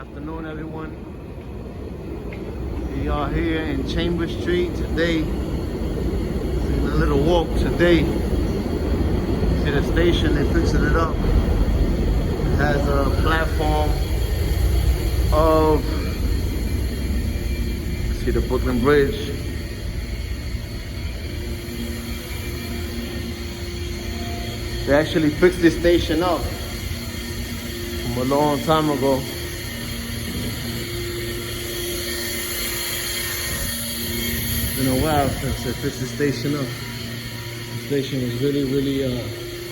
Afternoon, everyone. We are here in Chambers Street today. Taking a little walk today. See the station, they're fixing it up. It has a platform of, see the Brooklyn Bridge. They actually fixed this station up from a long time ago. It's been a while since they fixed the station up. The station was really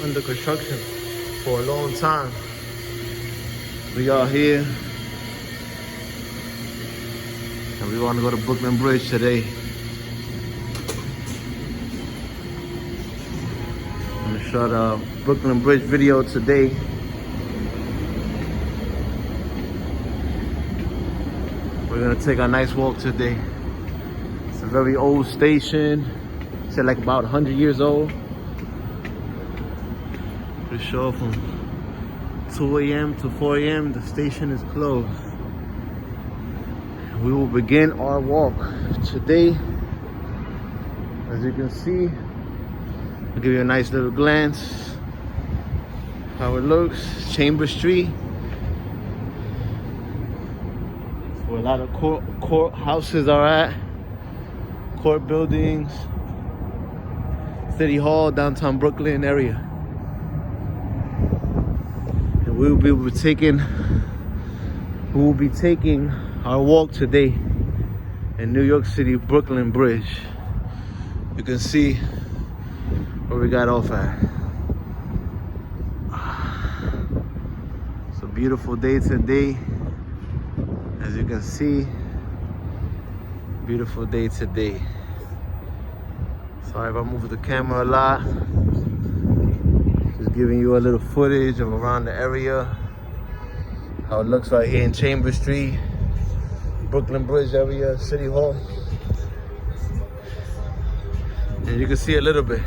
under construction for a long time. We are here and we want to go to Brooklyn Bridge today. I'm gonna shot a Brooklyn Bridge video today. We're gonna take a nice walk today. It's a very old station. It's like about 100 years old. Pretty sure from 2 a.m. to 4 a.m. the station is closed. We will begin our walk today. As you can see, I'll give you a nice little glance how it looks. Chambers Street. It's where a lot of court houses are at. Court buildings. City Hall, downtown Brooklyn area. And we will be taking our walk today in New York City, Brooklyn Bridge. You can see where we got off at. It's a beautiful day today. As you can see, beautiful day today. Sorry if I move the camera a lot. Just giving you a little footage of around the area. How it looks right here in Chambers Street, Brooklyn Bridge area, City Hall. And you can see a little bit.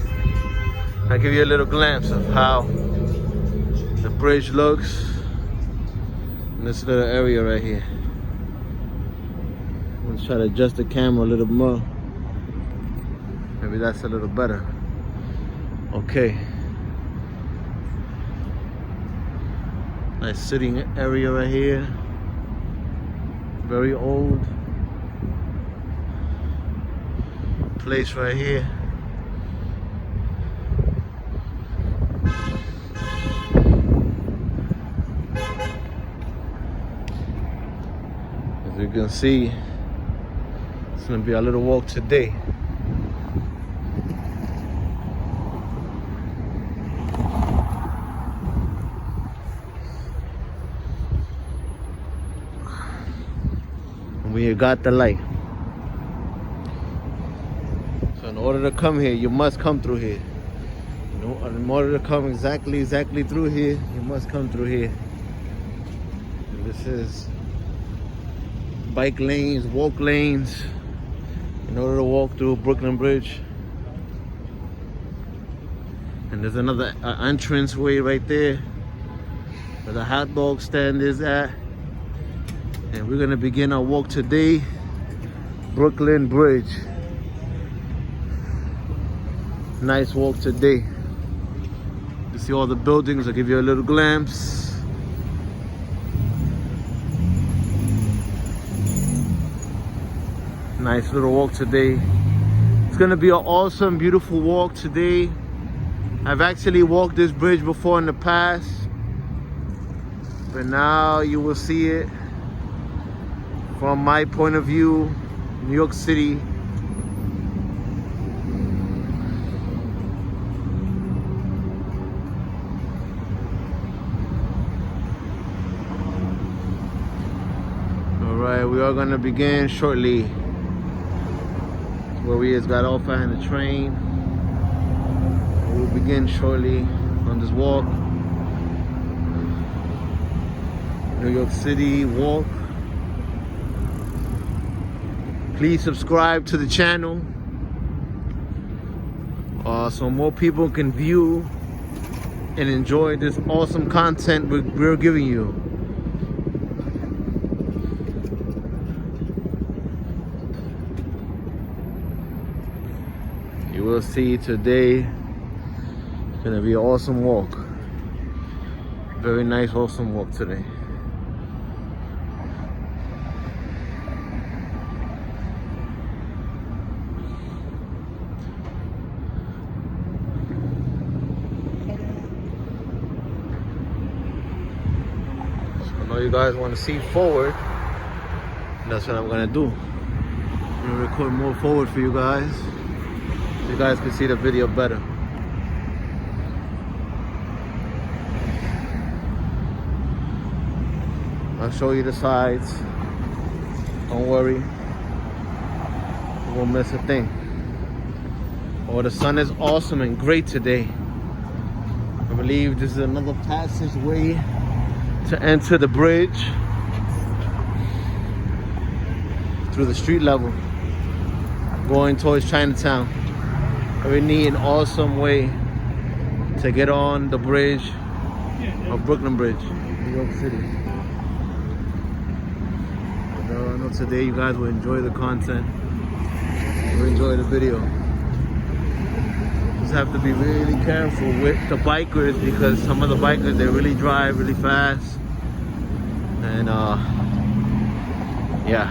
I'll give you a little glance of how the bridge looks in this little area right here. I'm gonna try to adjust the camera a little more. Maybe that's a little better. Okay. Nice sitting area right here. Very old place right here. As you can see, it's gonna be a little walk today. We got the light. So in order to come here, you must come through here. In order to come exactly through here, you must come through here. And this is bike lanes, walk lanes, in order to walk through Brooklyn Bridge. And there's another entrance way right there where the hot dog stand is at. And we're gonna begin our walk today, Brooklyn Bridge. Nice walk today. You see all the buildings, I'll give you a little glimpse. Nice little walk today. It's gonna be an awesome, beautiful walk today. I've actually walked this bridge before in the past, but now you will see it from my point of view, New York City. All right, we are gonna begin shortly. Where we just got off at in the train. We'll begin shortly on this walk. New York City walk. Please subscribe to the channel so more people can view and enjoy this awesome content we're giving you. will see today. It's gonna be an awesome walk. Very nice, awesome walk today. So I know you guys want to see forward. That's what I'm gonna do. I'm gonna record more forward for you guys, so you guys can see the video better. I'll show you the sides. Don't worry, you won't miss a thing. Oh, the sun is awesome and great today. I believe this is another passageway to enter the bridge through the street level, going towards Chinatown. Very neat and awesome way to get on the bridge of Brooklyn Bridge, New York City. I know today you guys will enjoy the content, will enjoy the video. Just have to be really careful with the bikers, because some of the bikers, they really drive really fast, and yeah.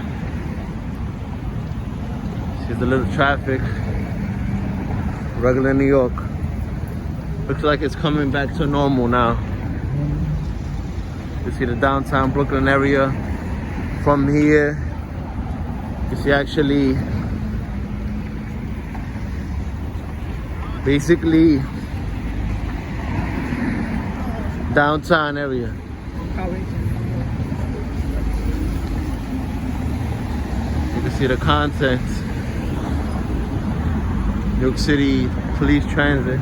See the little traffic, regular New York. Looks like it's coming back to normal now. You see the downtown Brooklyn area. From here, you see actually basically downtown area. You can see the contents. New York City Police Transit.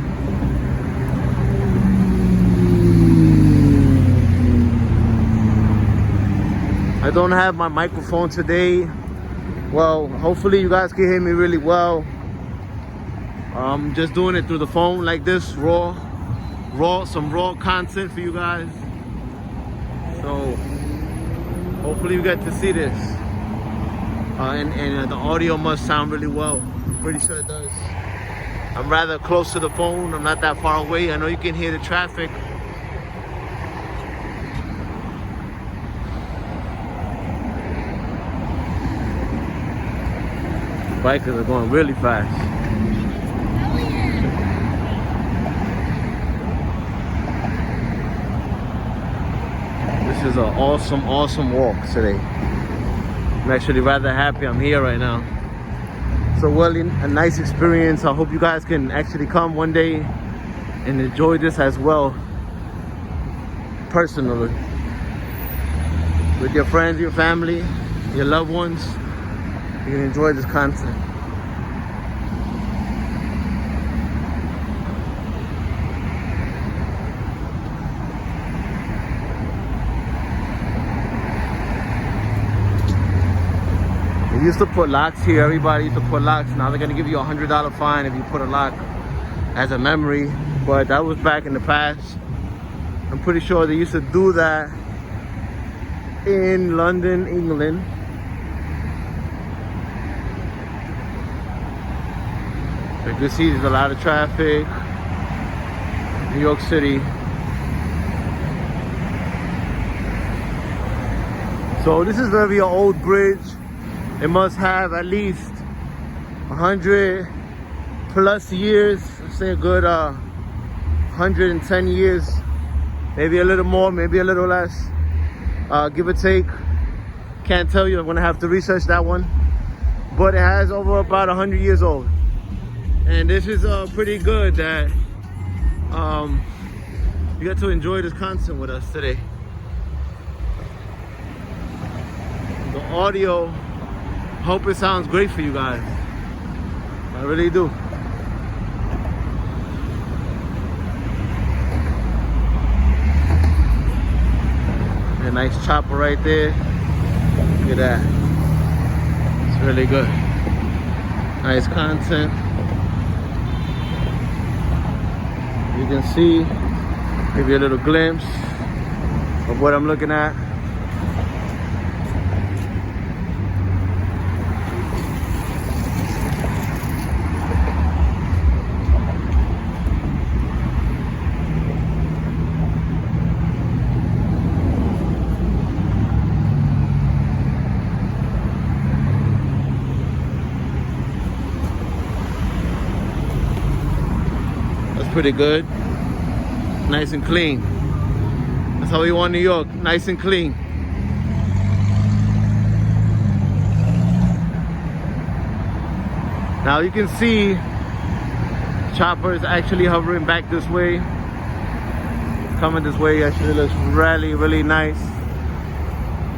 I don't have my microphone today. Well, hopefully you guys can hear me really well. I'm just doing it through the phone like this, some raw content for you guys. So hopefully you get to see this. And the audio must sound really well. I'm pretty sure it does. I'm rather close to the phone. I'm not that far away. I know you can hear the traffic. Bikers are going really fast. This is an awesome walk today. I'm actually rather happy I'm here right now. So well, a nice experience. I hope you guys can actually come one day and enjoy this as well, personally. With your friends, your family, your loved ones. You can enjoy this content. They used to put locks here. Everybody used to put locks. Now they're gonna give you a $100 fine if you put a lock as a memory. But that was back in the past. I'm pretty sure they used to do that in London, England. You can see there's a lot of traffic. New York City. So this is gonna be an old bridge. It must have at least 100 plus years. Let's say a good 110 years. Maybe a little more, maybe a little less. Give or take. Can't tell you. I'm gonna have to research that one. But it has over about 100 years old. And this is pretty good that you get to enjoy this content with us today. The audio, hope it sounds great for you guys. I really do. A nice chopper right there. Look at that. It's really good. Nice content. You can see, give you a little glimpse of what I'm looking at. pretty good. Nice and clean. That's how we want New York, nice and clean. Now you can see chopper is actually hovering back this way. It's coming this way. Actually looks really, really nice.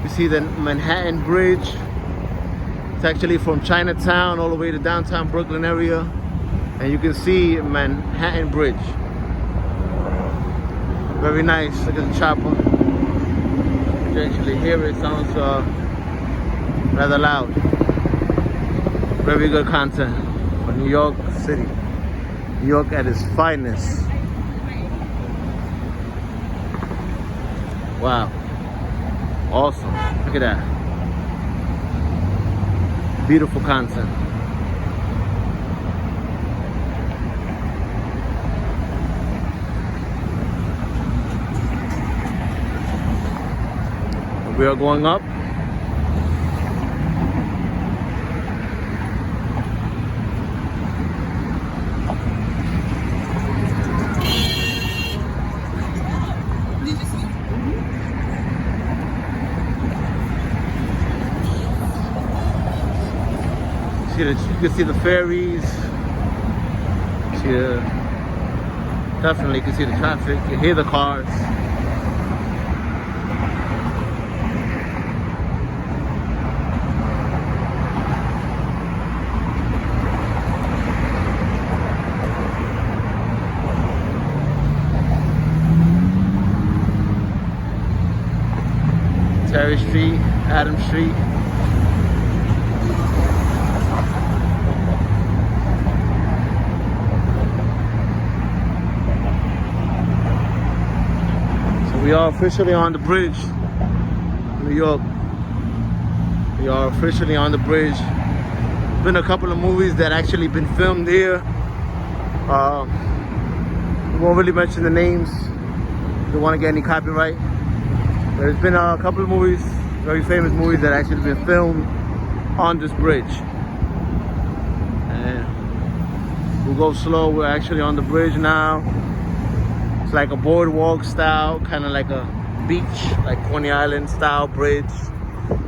You see the Manhattan Bridge. It's actually from Chinatown all the way to downtown Brooklyn area. And you can see Manhattan Bridge. Very nice. Look at the chopper. You can actually hear it. Sounds rather loud. Very good content for New York City. New York at its finest. Wow. Awesome. Look at that. Beautiful content. We are going up. You can see the ferries. Definitely you can see the traffic. You hear the cars. Terry Street, Adam Street. We are officially on the bridge, New York. We are officially on the bridge. There's been a couple of movies that actually been filmed here. We won't really mention the names. Don't want to get any copyright. There's been a couple of movies, very famous movies that actually been filmed on this bridge. And we'll go slow. We're actually on the bridge now. It's like a boardwalk style, kind of like a beach, like Coney Island style bridge.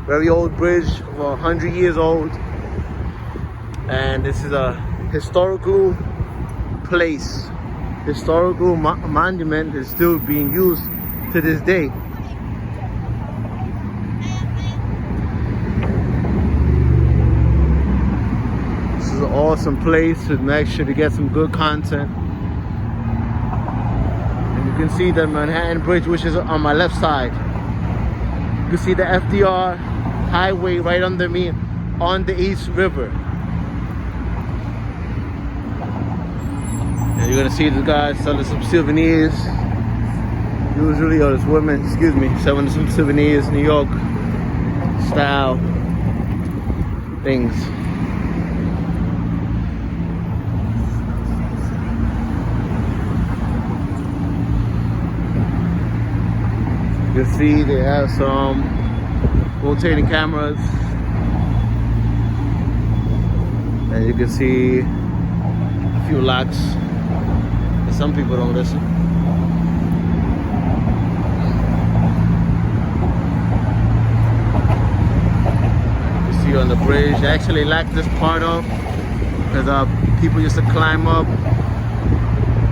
Very old bridge, over 100 years old. And this is a historical place. Historical monument is still being used to this day. This is an awesome place to make sure to get some good content. You can see the Manhattan Bridge, which is on my left side. You can see the FDR highway right under me on the East River. And you're gonna see the guys selling some souvenirs. Usually, or this women, excuse me, selling some souvenirs, New York style things. You can see they have some rotating cameras, and you can see a few locks. And some people don't listen. You see on the bridge, they actually locked this part up because people used to climb up.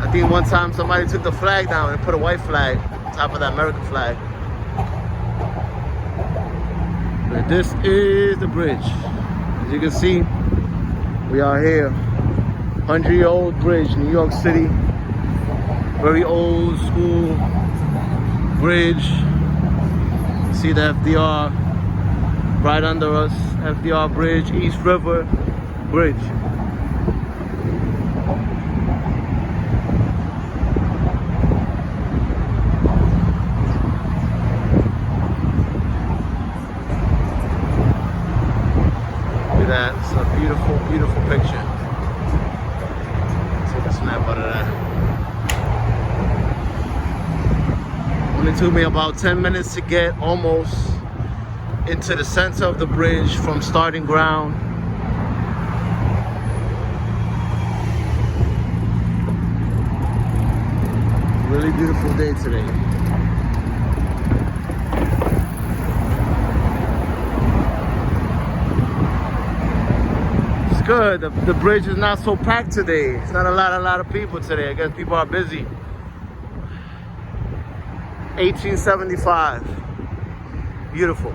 I think one time somebody took the flag down and put a white flag on top of the American flag. But this is the bridge. As you can see, we are here. 100-year-old bridge, New York City. Very old school bridge. See the FDR right under us. FDR Bridge, East River Bridge. That's a beautiful, beautiful picture. Take a snap out of that. Only took me about 10 minutes to get almost into the center of the bridge from starting ground. Really beautiful day today. It's good. The bridge is not so packed today. It's not a lot of people today. I guess people are busy. 1875. Beautiful.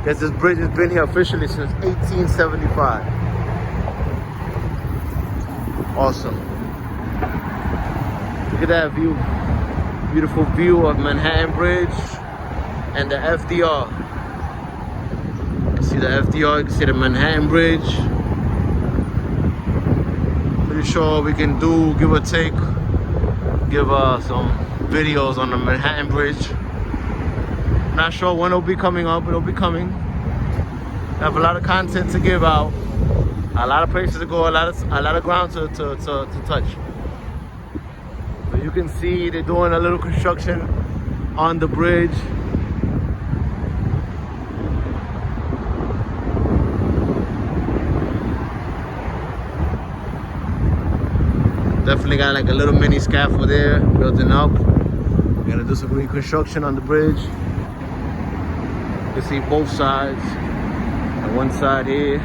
Guess this bridge has been here officially since 1875. Awesome. Look at that view. Beautiful view of Manhattan Bridge and the FDR. You see the FDR, you can see the Manhattan Bridge. Pretty sure we can do, give or take, give some videos on the Manhattan Bridge. Not sure when it'll be coming up, but it'll be coming. I have a lot of content to give out, a lot of places to go, a lot of ground to touch. But you can see they're doing a little construction on the bridge. Definitely got like a little mini scaffold there building up. We're gonna do some reconstruction on the bridge. You can see both sides. On one side here,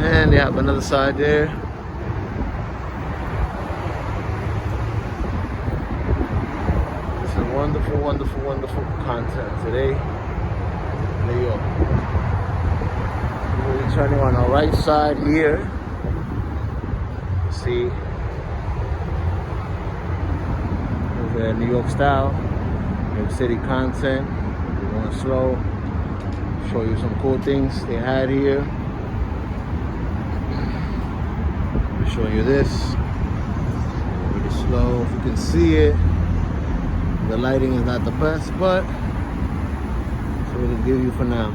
and they have another side there. It's a wonderful, wonderful, wonderful content today. New York. We're turning on our right side here. See, over there, New York style, New York City content. We're going slow. Show you some cool things they had here. I'm showing you this. Really slow. If you can see it, the lighting is not the best, but that's what it'll give you for now.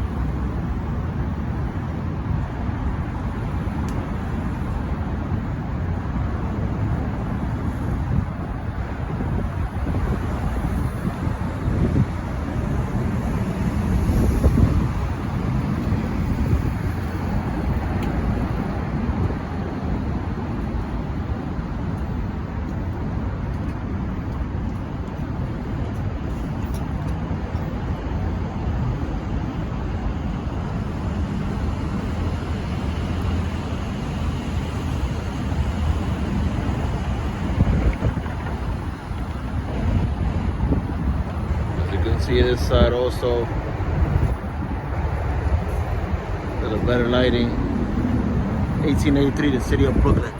See this side also, a little better lighting. 1883, the city of Brooklyn.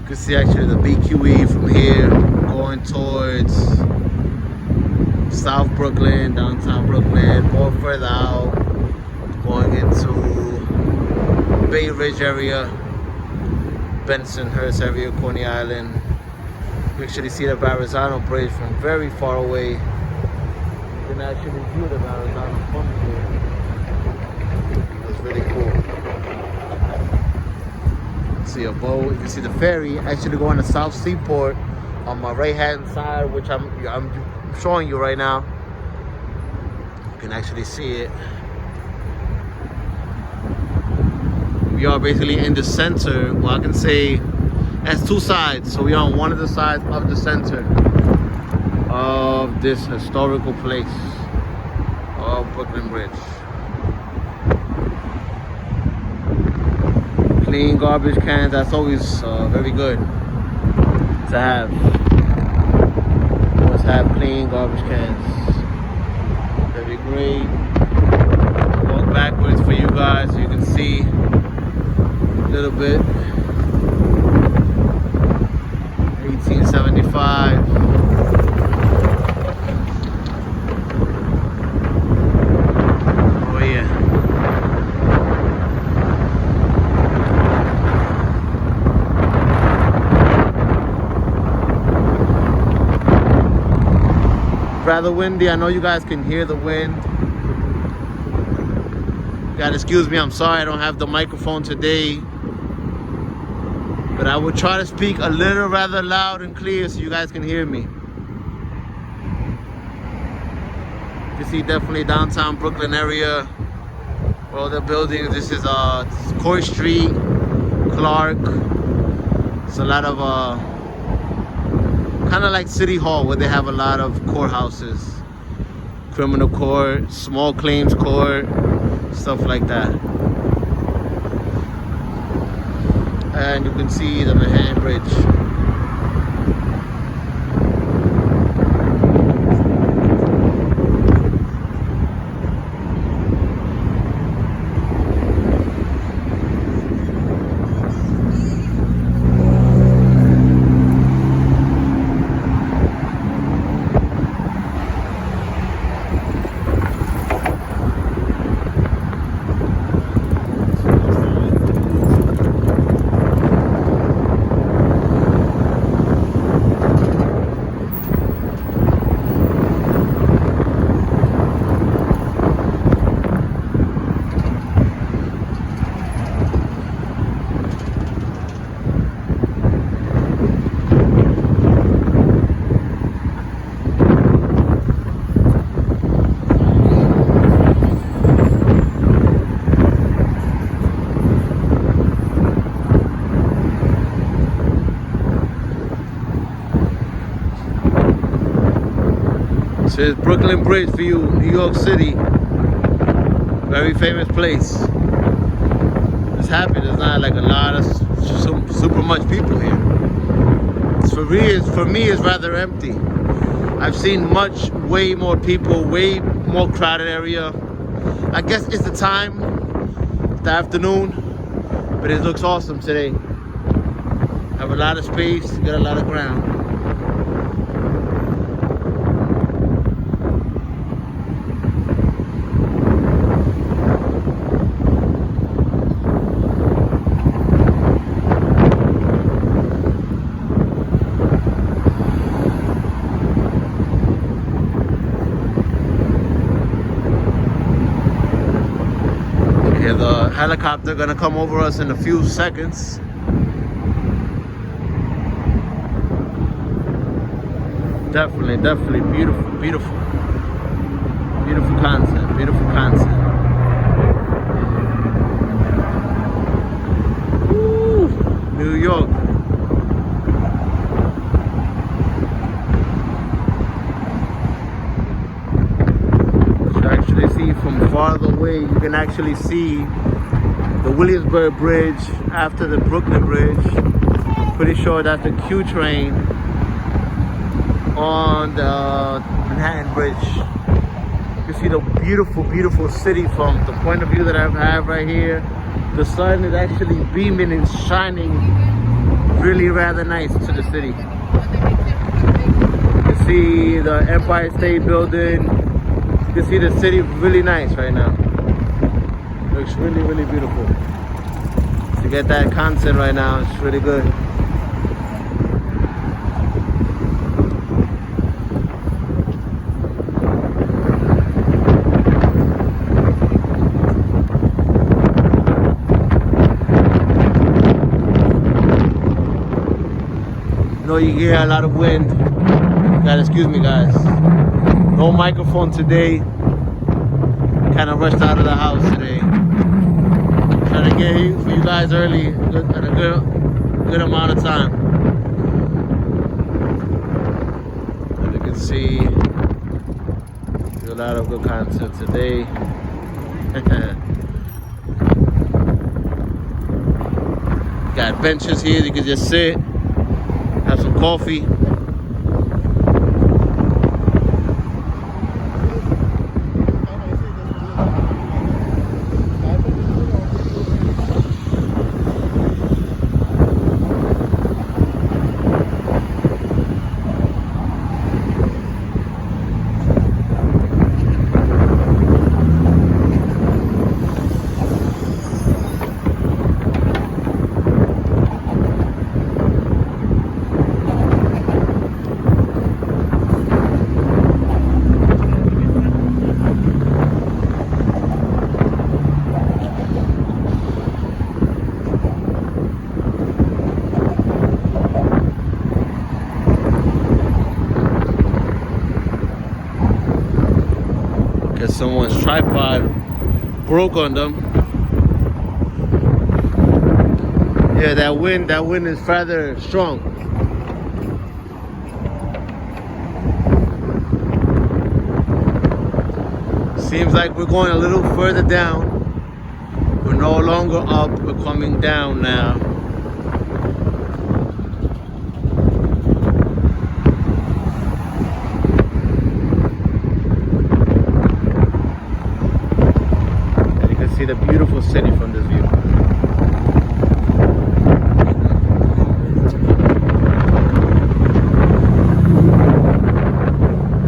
You can see actually the BQE from here going towards South Brooklyn, downtown Brooklyn, more further out, going into Bay Ridge area, Bensonhurst area, Coney Island. You can actually see the Verrazano Bridge from very far away. You can actually view the Verrazano from here. It's really cool. See a boat. You can see the ferry actually going to South Seaport on my right hand side, which I'm showing you right now. You can actually see it. We are basically in the center. Well, I can say that's two sides. So we are on one of the sides of the center of this historical place of Brooklyn Bridge. Clean garbage cans, that's always very good to have. Always have clean garbage cans. Very great. Walk backwards for you guys so you can see a little bit. 1875. Oh yeah. rather windy. I know you guys can hear the wind. You gotta excuse me, I'm sorry I don't have the microphone today. But I will try to speak a little rather loud and clear so you guys can hear me. You see definitely downtown Brooklyn area. All the buildings. This is Court Street, Clark. It's a lot of kind of like City Hall where they have a lot of courthouses. Criminal court, small claims court, stuff like that. And you can see the Manhattan Bridge. There's Brooklyn Bridge for you, New York City. Very famous place. It's happy there's not like a lot of super much people here. For me, it's rather empty. I've seen way more people, way more crowded area. I guess it's the time, the afternoon, but it looks awesome today. Have a lot of space, got a lot of ground. The helicopter gonna come over us in a few seconds. Definitely beautiful concept. Woo, New York. See from farther away, you can actually see the Williamsburg Bridge after the Brooklyn Bridge. Pretty sure that's the Q train on the Manhattan Bridge. You can see the beautiful city from the point of view that I have right here. The sun is actually beaming and shining really rather nice to the city. You can see the Empire State Building. You can see the city really nice right now. Looks really beautiful. To get that content right now, it's really good. I know you hear a lot of wind. You gotta excuse me, guys. No microphone today. Kind of rushed out of the house today. Trying to get here for you guys early at a good amount of time. As you can see, there's a lot of good content today. Got benches here, you can just sit, have some coffee. someone's tripod broke on them. Yeah, that wind is rather strong. Seems like we're going a little further down. We're no longer up, we're coming down now. And you can see the beautiful city from this view.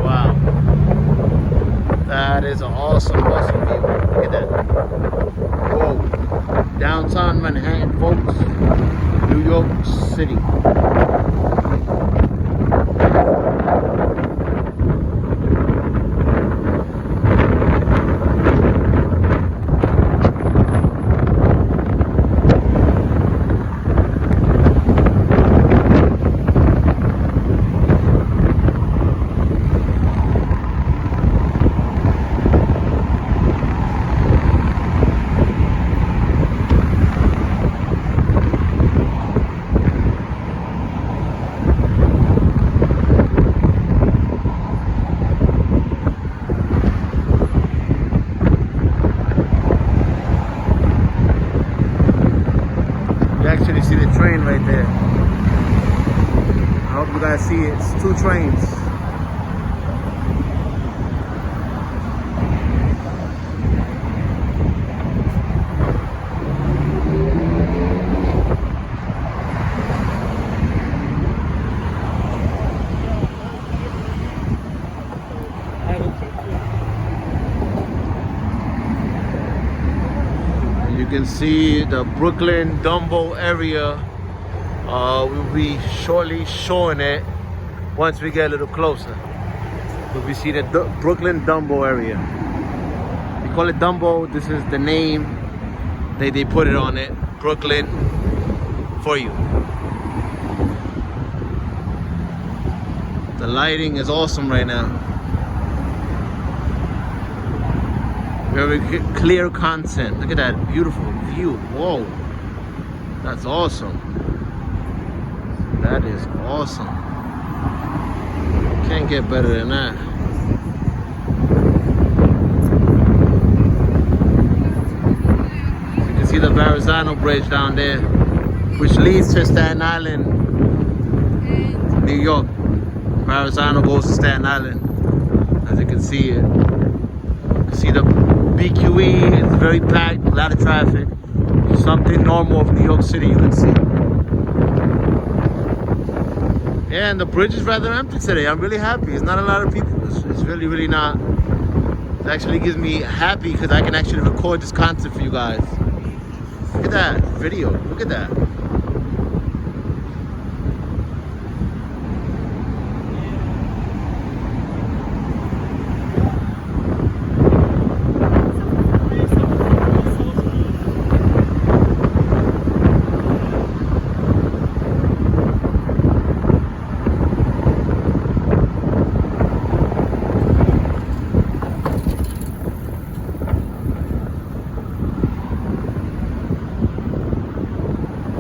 Wow. That is an awesome, awesome view. Look at that. Whoa. Downtown Manhattan, folks. New York City. Actually see the train right there. I hope you guys see it. It's 2 trains. You can see the Brooklyn Dumbo area. We'll be shortly showing it once we get a little closer. We'll be seeing the Brooklyn Dumbo area. We call it Dumbo. This is the name they put it on it. Brooklyn for you. The lighting is awesome right now. Very clear content. Look at that beautiful view. Whoa, that's awesome. That is awesome. Can't get better than that. You can see the Verrazano Bridge down there, which leads to Staten Island, New York. Verrazano goes to Staten Island, as you can see it. You can see the BQE is very packed, a lot of traffic. Something normal of New York City, you can see. Yeah, and the bridge is rather empty today. I'm really happy. It's not a lot of people. It's really, really not. It actually gives me happy because I can actually record this content for you guys. Look at that video. Look at that.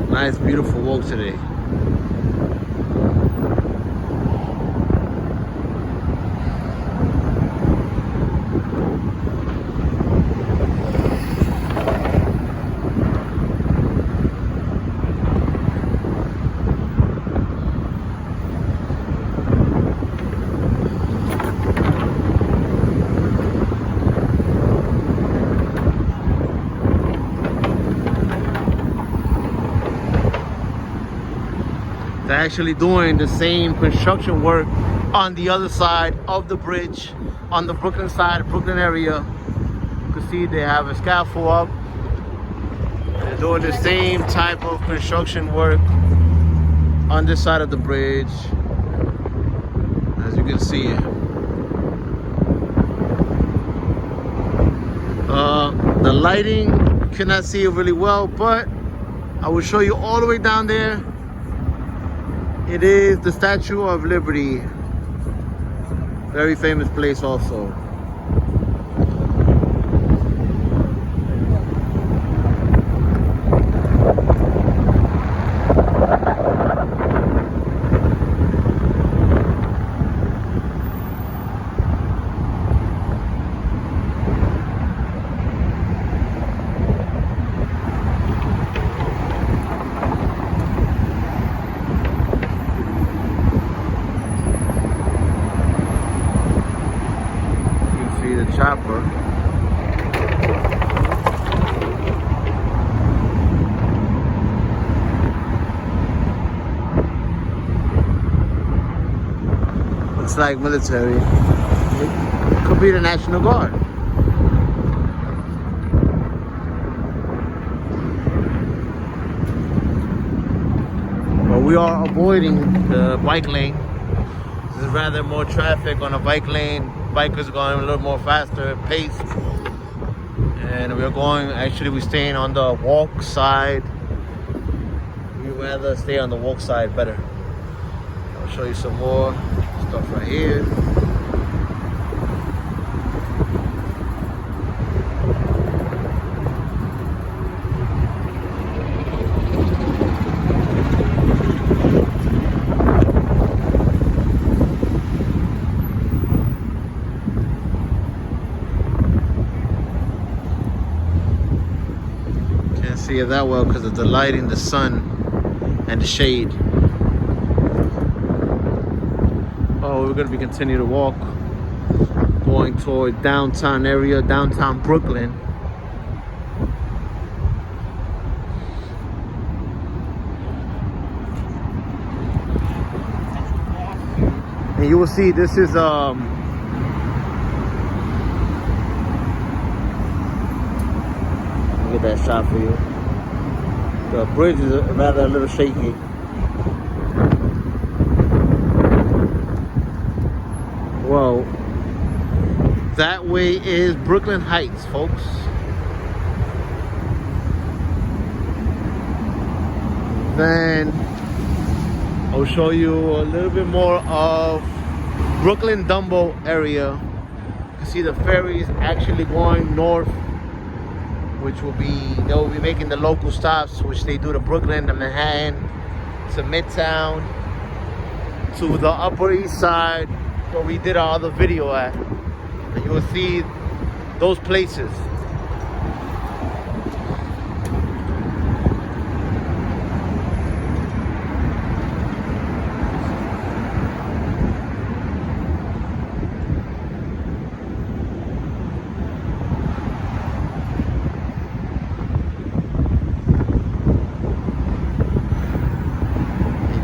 Nice, beautiful walk today. They're actually doing the same construction work on the other side of the bridge, on the Brooklyn side, Brooklyn area. You can see they have a scaffold up. They're doing the same type of construction work on this side of the bridge, as you can see. The lighting, you cannot see it really well, but I will show you all the way down there. It is the Statue of Liberty. Very famous place also. looks like military. It could be the National Guard. But we are avoiding the bike lane. There's rather more traffic on a bike lane. Bikers going a little more faster paced. And we're going, actually we're staying on the walk side. We'd rather stay on the walk side better. I'll show you some more stuff right here. Can't see it that well because of the lighting, the sun, and the shade. Oh, we're gonna be continuing to walk, going toward downtown area, downtown Brooklyn. And you will see this is get that shot for you. The bridge is rather a little shaky. Well, that way is Brooklyn Heights, folks. Then I'll show you a little bit more of Brooklyn Dumbo area. You can see the ferries actually going north, which will be, they will be making the local stops, which they do to Brooklyn, to Manhattan, to Midtown, to the Upper East Side, where we did our other video at. And you will see those places.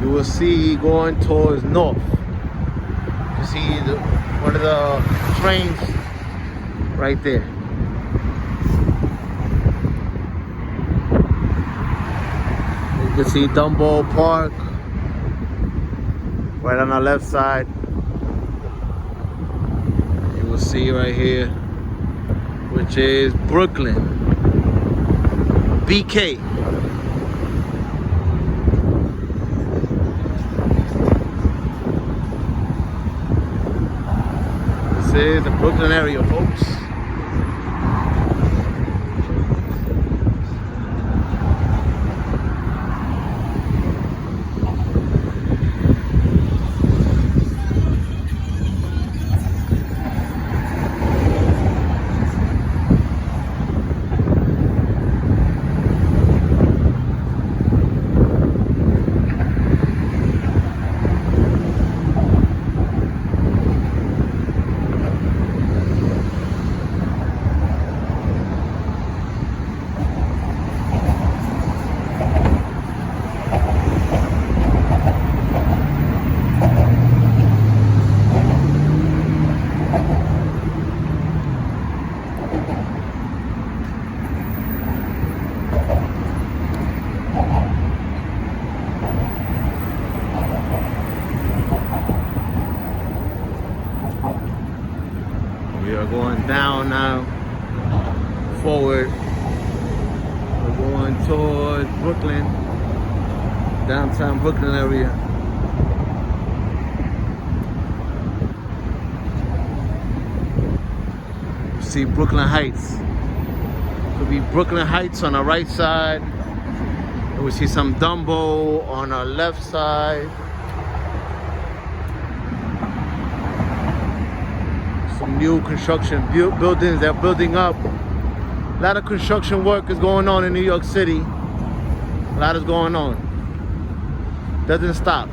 You will see going towards north. You see one of the trains right there. You can see Dumbo Park right on our left side. You will see right here, which is Brooklyn, BK. This is the Brooklyn area, folks. We are going down now, forward. We're going towards Brooklyn, downtown Brooklyn area. You see Brooklyn Heights. Could be Brooklyn Heights on the right side. And we see some Dumbo on our left side. New construction buildings they're building up. A lot of construction work is going on in New York City. A lot is going on. Doesn't stop.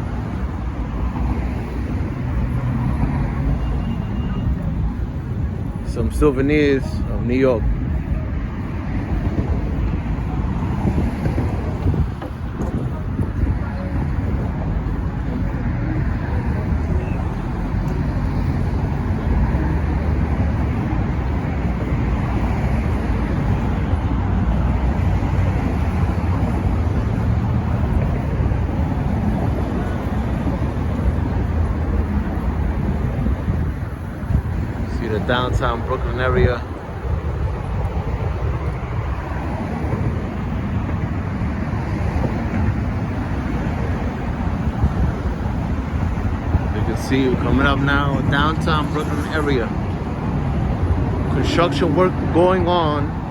Some souvenirs of New York. downtown Brooklyn area. You can see we're coming up now, downtown Brooklyn area. Construction work going on.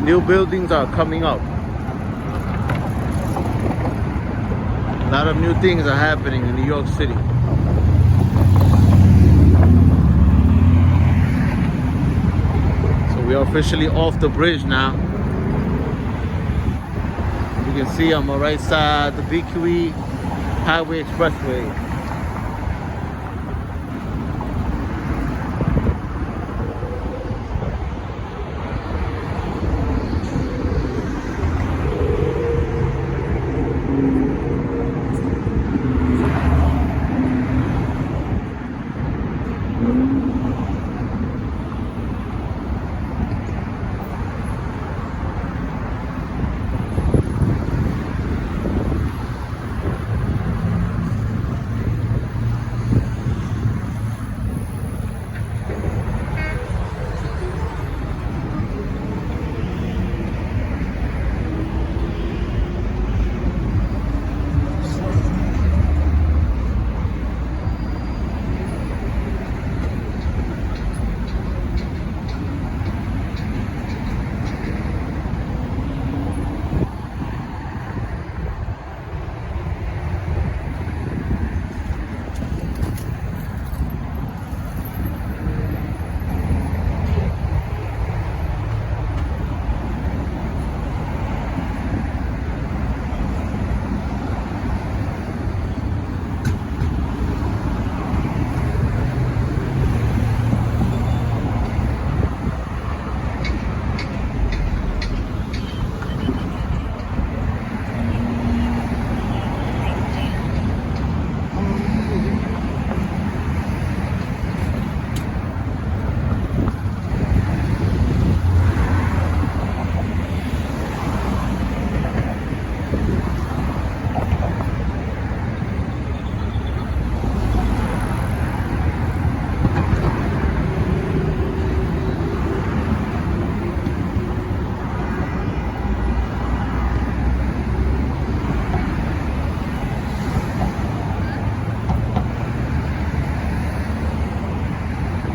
New buildings are coming up. A lot of new things are happening in New York City. So we are officially off the bridge now. You can see on my right side the BQE Highway Expressway.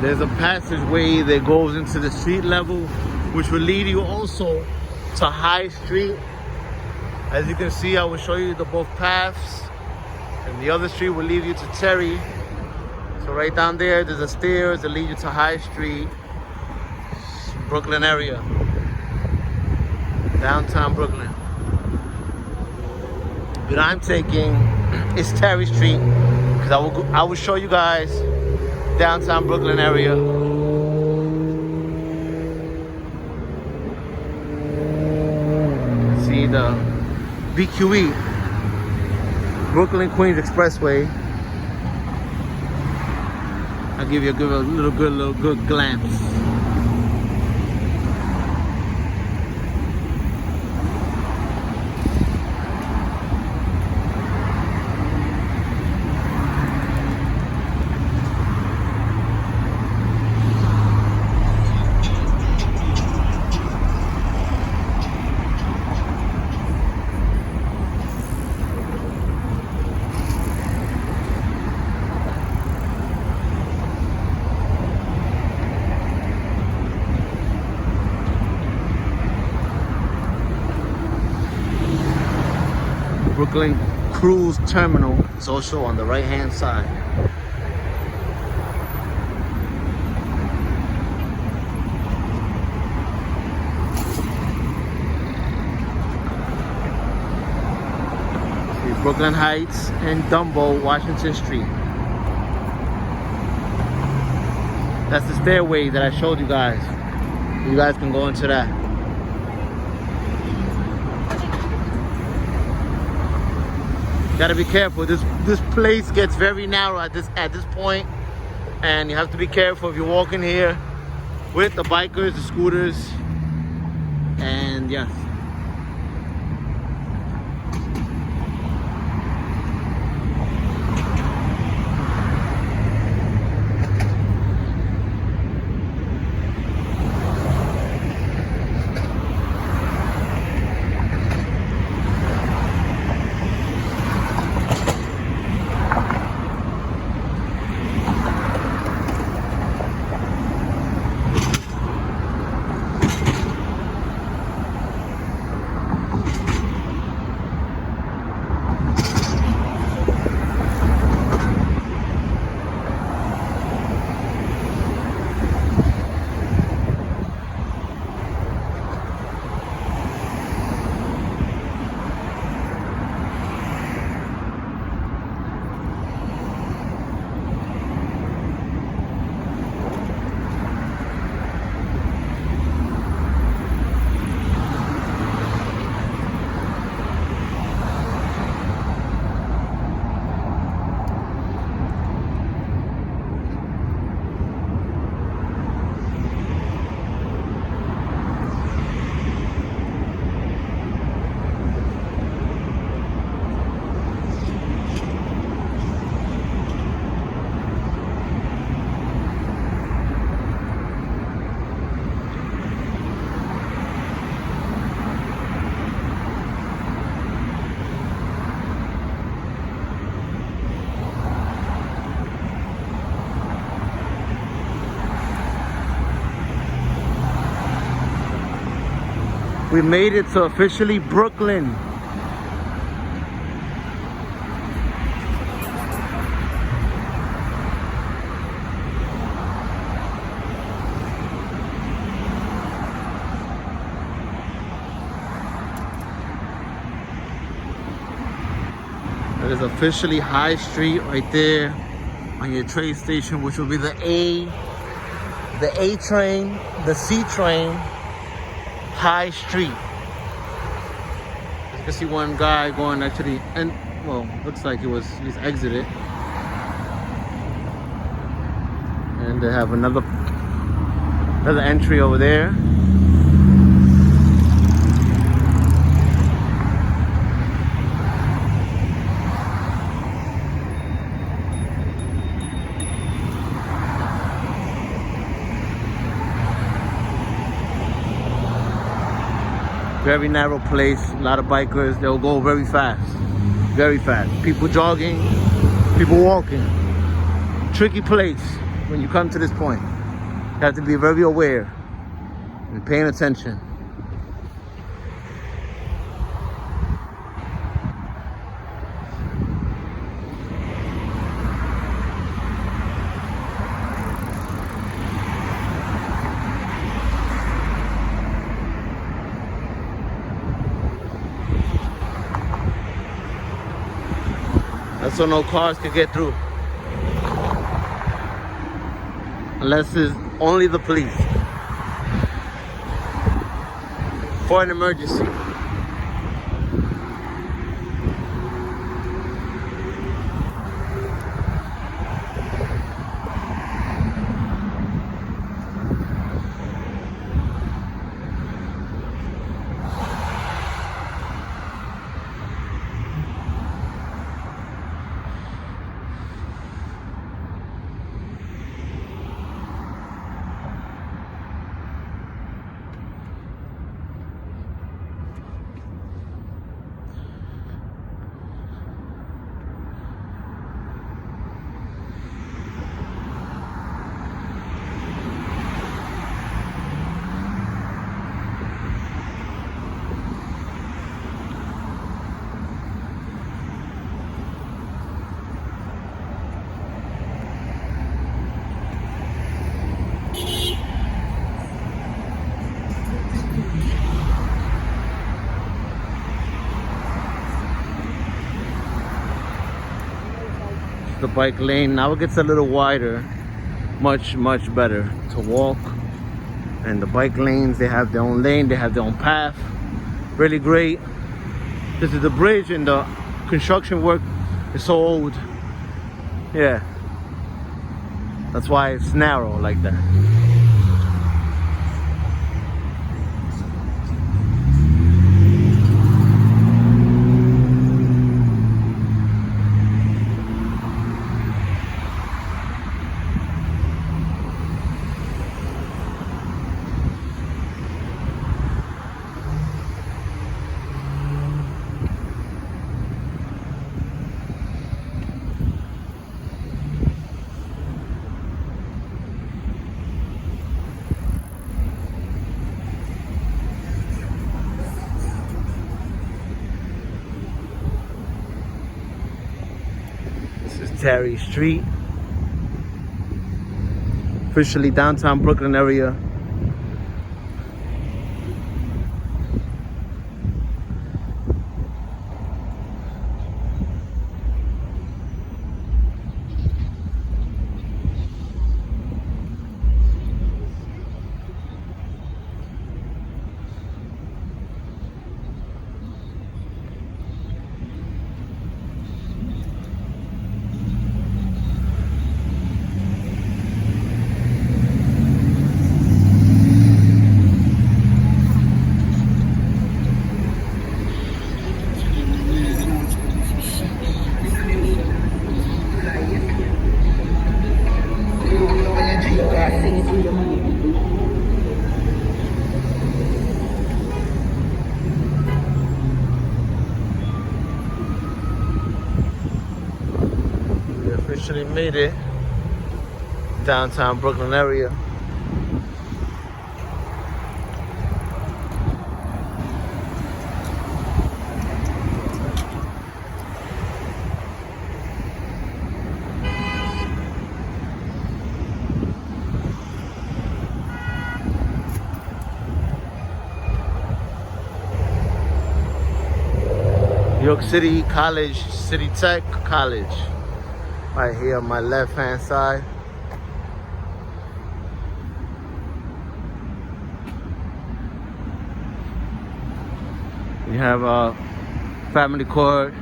There's a passageway that goes into the street level, which will lead you also to High Street. As you can see, I will show you the both paths. And the other street will lead you to Terry. So right down there, there's a stairs that lead you to High Street, Brooklyn area, downtown Brooklyn. But I'm taking is Terry Street because I will show you guys downtown Brooklyn area. See the BQE, Brooklyn Queens Expressway. I'll give you a good glance. Brooklyn Cruise Terminal is also on the right hand side. See Brooklyn Heights and Dumbo, Washington Street. That's the stairway that I showed you guys. You guys can go into that. Gotta be careful. This place gets very narrow at this point, and you have to be careful if you're walking here with the bikers, the scooters, and yes. We made it to officially Brooklyn. It is officially High Street right there on your train station, which will be the A train, the C train, High Street. You can see one guy going actually, and well, looks like he's exited. And they have another entry over there. Very narrow place, a lot of bikers. They'll go very fast, very fast. People jogging, people walking. Tricky place when you come to this point. You have to be very aware and paying attention. That's so no cars can get through. Unless it's only the police. For an emergency. The bike lane now it gets a little wider, much better to walk. And the bike lanes, they have their own lane, they have their own path, really great. This is the bridge, and the construction work is so old. Yeah, that's why it's narrow like that. Terry Street, officially downtown Brooklyn area. Officially made it downtown Brooklyn area. York City College, City Tech College. Right here on my left hand side. You have a family court.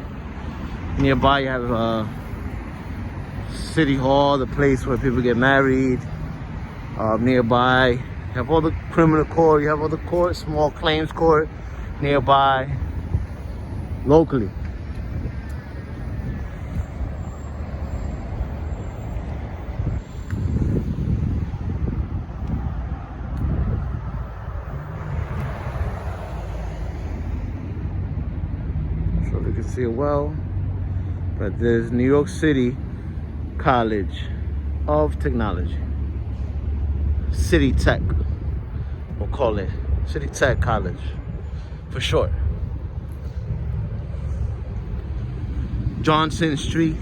Nearby you have City Hall, the place where people get married. Nearby you have all the criminal court, you have all the court, small claims court nearby, locally. So you can see it well, but there's New York City College of Technology. City Tech, we'll call it City Tech College for short. Johnson Street.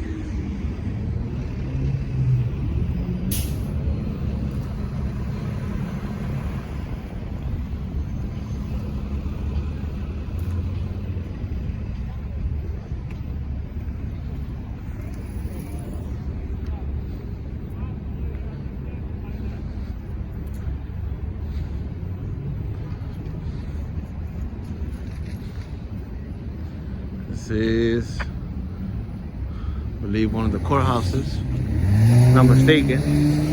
This is, I believe, one of the courthouses, if I'm not mistaken.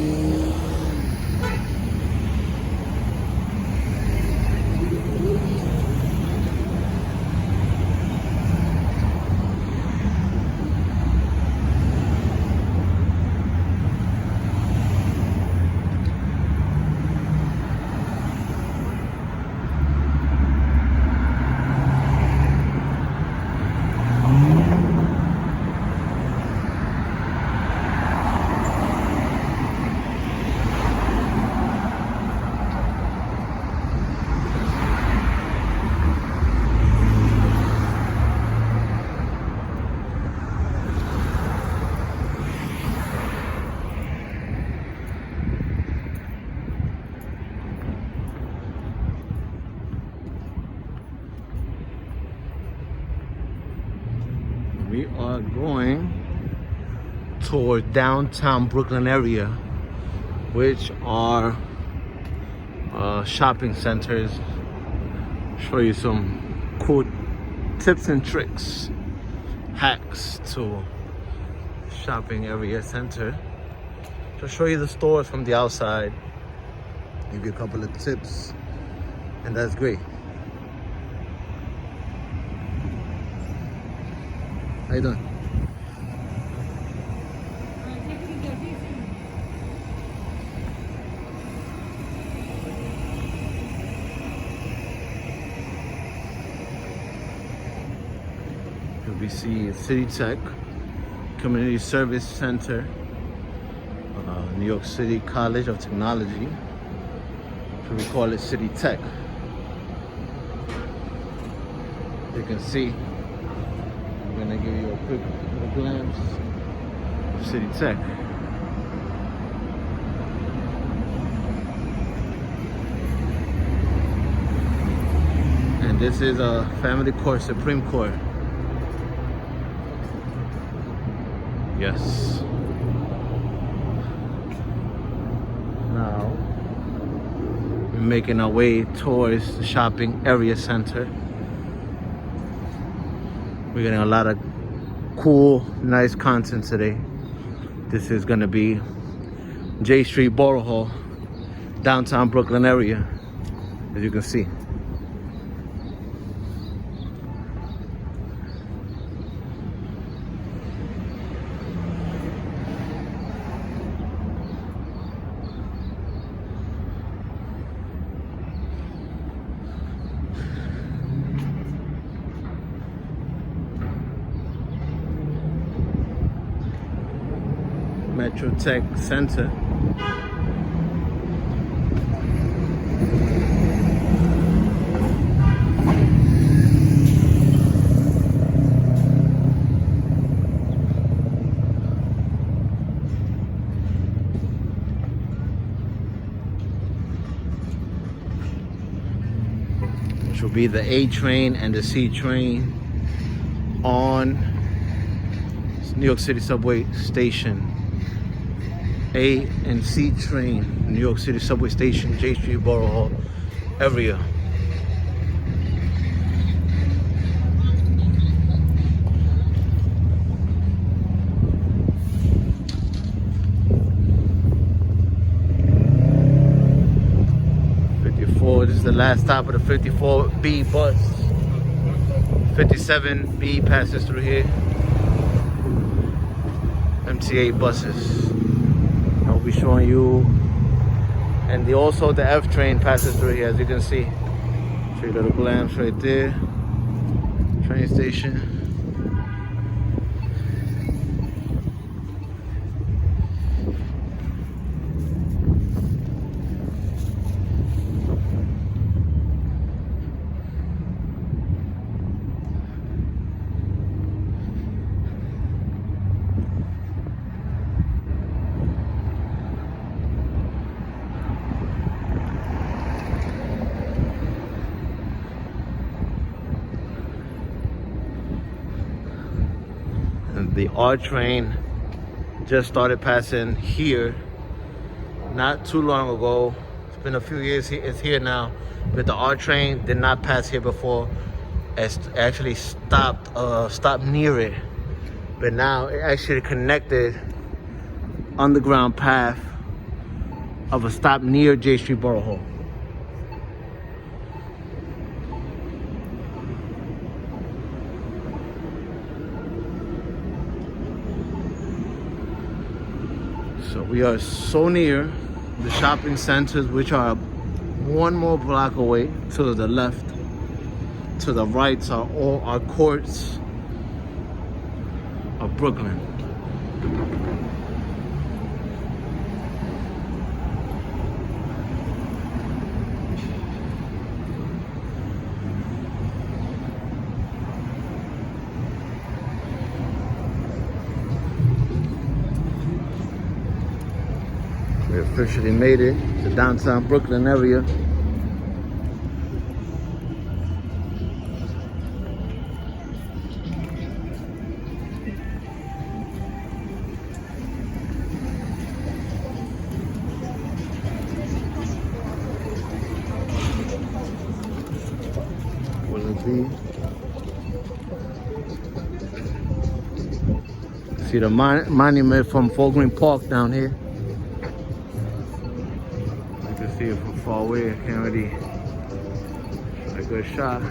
We are going toward downtown Brooklyn area, which are shopping centers. Show you some cool tips and tricks, hacks to shopping area center. To show you the stores from the outside, give you a couple of tips, and that's great. How you doing? Here we see City Tech Community Service Center, New York City College of Technology. So we call it City Tech. You can see. I'm gonna give you a quick little glance of City Tech. And this is a family court, Supreme Court. Yes. Now we're making our way towards the shopping area center. We're getting a lot of cool, nice content today. This is gonna be J Street, Borough Hall, downtown Brooklyn area, as you can see. Metro Tech Center. Which will be the A train and the C train on New York City subway station. A and C train, New York City subway station, J Street, Borough Hall area. This is the last stop of the 54B bus. 57B passes through here. MTA buses. I'll be showing you. And also the F train passes through here, as you can see. Three little lamps right there. Train station. The R train just started passing here not too long ago. It's been a few years, it's here now. But the R train did not pass here before. It actually stopped near it. But now it actually connected underground path of a stop near J Street Borough Hall. So we are so near the shopping centers, which are one more block away. To the left, to the right are all our courts of Brooklyn. We officially made it to downtown Brooklyn area. Will it be? See the monument from Green Park down here. See it from far away. I can't really get a good shot.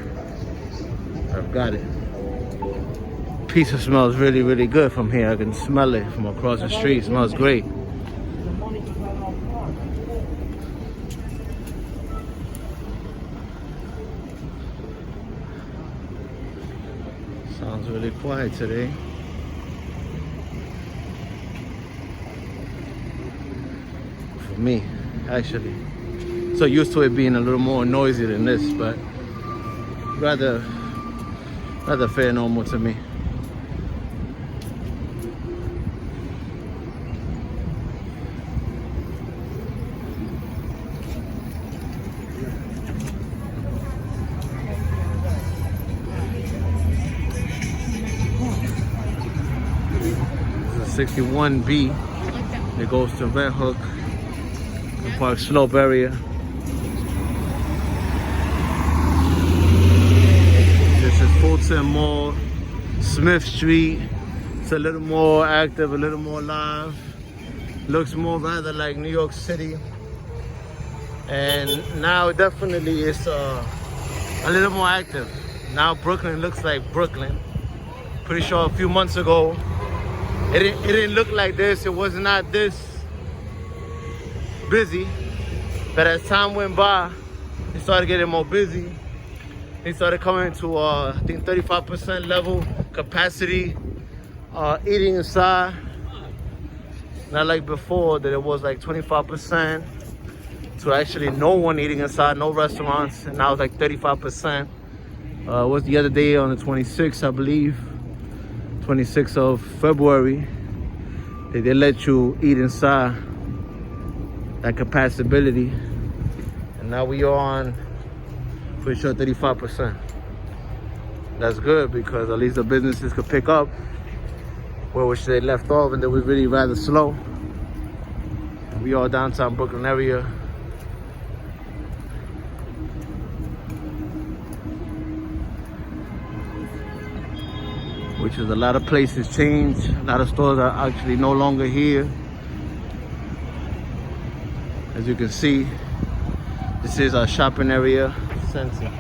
I've got it. Pizza smells really, really good from here. I can smell it from across the street. It smells great. Sounds really quiet today. For me, actually. So used to it being a little more noisy than this, but rather fair normal to me. This is 61B. It goes to Red Hook, Park Slope area. This is Fulton Mall, Smith Street. It's a little more active, a little more live. Looks more rather like New York City. And now definitely it's a little more active. Now Brooklyn looks like Brooklyn. Pretty sure a few months ago, it didn't look like this. It was not this busy. But as time went by, it started getting more busy. It started coming to I think 35% level capacity, eating inside. Not like before that it was like 25% to actually no one eating inside, no restaurants, and now it's like 35%. Was the other day on the 26th, I believe, 26th of February, they let you eat inside that capacity, and now we are on pretty sure 35%. That's good, because at least the businesses could pick up where which they left off, and they was really rather slow. We all downtown Brooklyn area. Which is a lot of places changed. A lot of stores are actually no longer here. As you can see, this is our shopping area center.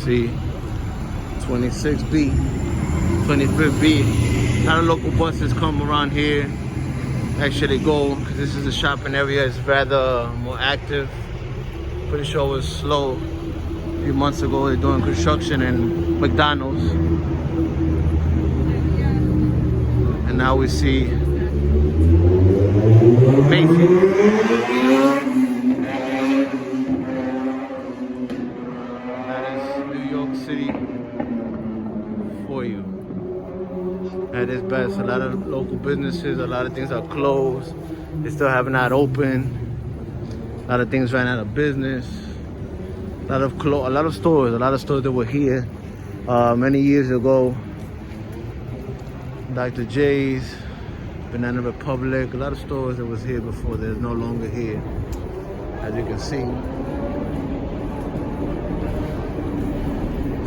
See, 26B, 25B. A lot of local buses come around here, actually go, because this is a shopping area. It's rather more active. Pretty sure it was slow a few months ago. They're doing construction in McDonald's. And now we see Macy's. City for you at its best. A lot of local businesses, a lot of things are closed. They still have not open. A lot of things ran out of business. A lot of stores that were here many years ago. Dr. J's, Banana Republic, a lot of stores that was here before, they're no longer here, as you can see.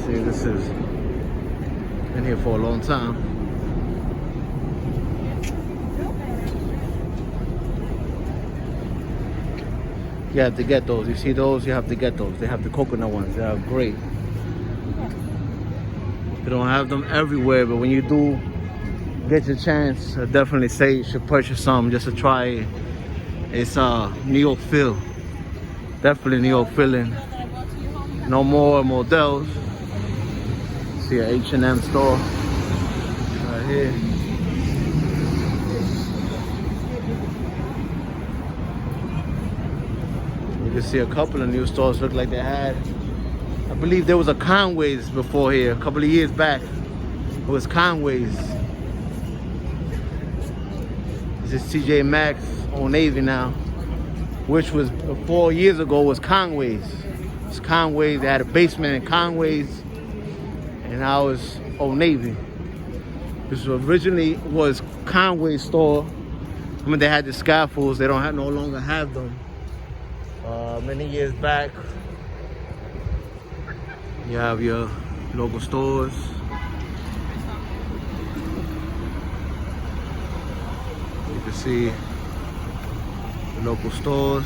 See, this has been here for a long time. You have to get those. You see those? You have to get those. They have the coconut ones. They are great. They don't have them everywhere, but when you do get your chance, I definitely say you should purchase some just to try it. It's New York feel. Definitely New York feeling. No more models. See an H&M store right here. You can see a couple of new stores look like they had. I believe there was a Conway's before here, a couple of years back. It was Conway's. This is TJ Maxx, Old Navy now, which was 4 years ago was Conway's. It's Conway's. They had a basement in Conway's. And now it's Old Navy. This originally was Conway's store. I mean, they had the scaffolds. They no longer have them. Many years back, you have your local stores. You can see the local stores,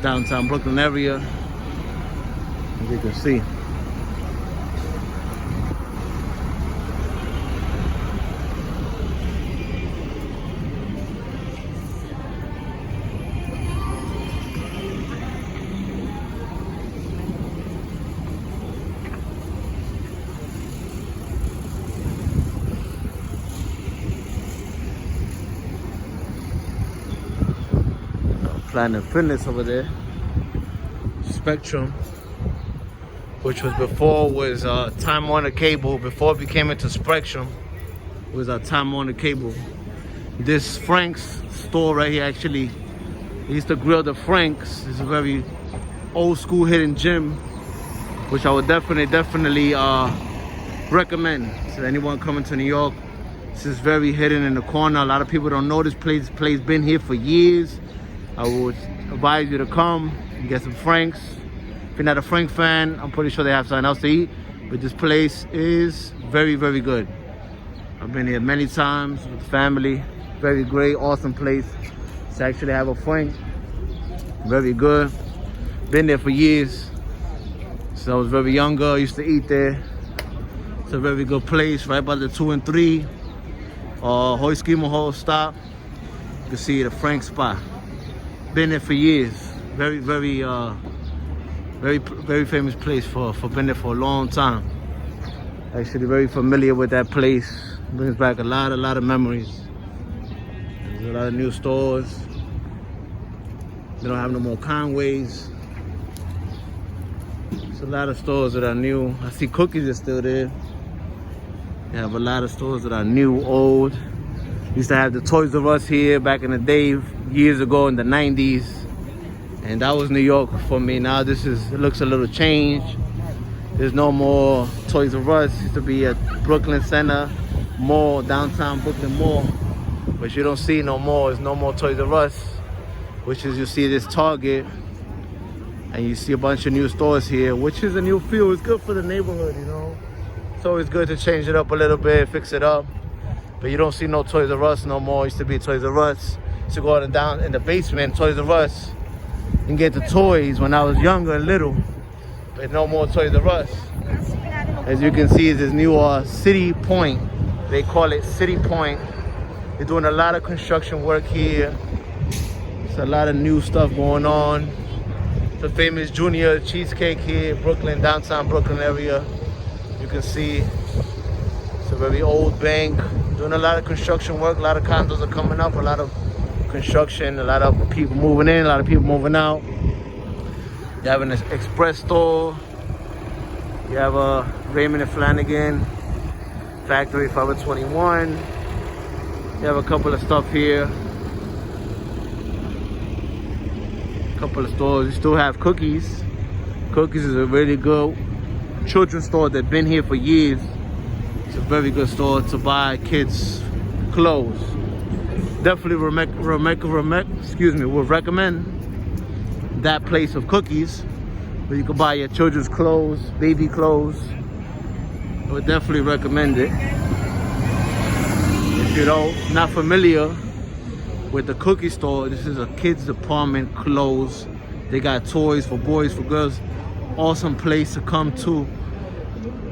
downtown Brooklyn area. As you can see. Planet Fitness over there. Spectrum, which was before was Time Warner Cable. Before it became into Spectrum, it was Time Warner Cable. This Frank's store right here, actually, they used to grill the Franks. It's a very old school hidden gym, which I would definitely recommend to anyone coming to New York. This is very hidden in the corner. A lot of people don't know this place. This place been here for years. I would advise you to come and get some Franks. If you're not a Frank fan, I'm pretty sure they have something else to eat. But this place is very, very good. I've been here many times with family. Very great, awesome place to actually have a Frank. Very good. Been there for years. So I was very younger, I used to eat there. It's a very good place, right by the 2 and 3. Hoiskimo stop. You can see the Frank spot. Been there for years. Very famous place for been there for a long time. Actually very familiar with that place. Brings back a lot of memories. There's a lot of new stores. They don't have no more Conways. There's a lot of stores that are new. I see Cookies is still there. You have a lot of stores that are new, old. Used to have the Toys R Us here back in the day, years ago in the 90s. And that was New York for me. Now it looks a little changed. There's no more Toys R Us. It used to be at Brooklyn Center Mall, downtown Brooklyn Mall. But you don't see no more. There's no more Toys R Us. Which is, you see this Target. And you see a bunch of new stores here, which is a new feel. It's good for the neighborhood, you know. It's always good to change it up a little bit, fix it up. But you don't see no Toys R Us no more. It used to be Toys R Us. Used to go down in the basement, Toys R Us, and get the toys when I was younger and little. But no more Toys R Us. As you can see, this new City Point. They call it City Point. They're doing a lot of construction work here. There's a lot of new stuff going on. The famous Junior Cheesecake here, Brooklyn, downtown Brooklyn area. You can see it's a very old bank. Doing a lot of construction work. A lot of condos are coming up. A lot of construction. A lot of people moving in. A lot of people moving out. You have an express store. You have a Raymond and Flanagan Factory, Forever 21. You have a couple of stuff here. Couple of stores. You still have Cookies. Cookies is a really good children's store that's been here for years. It's a very good store to buy kids clothes. Definitely would recommend that place of Cookies where you can buy your children's clothes, baby clothes. I would definitely recommend it. If you're not familiar with the Cookie store, this is a kids department, clothes. They got toys for boys, for girls. Awesome place to come to.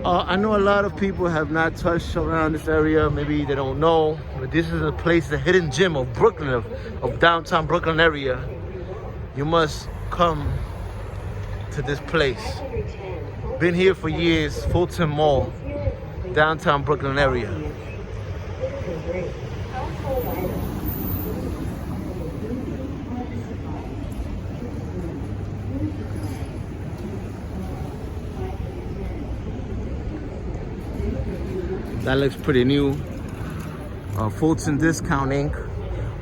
I know a lot of people have not touched around this area. Maybe they don't know, but this is a place, the hidden gem of Brooklyn, of downtown Brooklyn area. You must come to this place. Been here for years, Fulton Mall, downtown Brooklyn area. That looks pretty new. Fulton Discount Inc.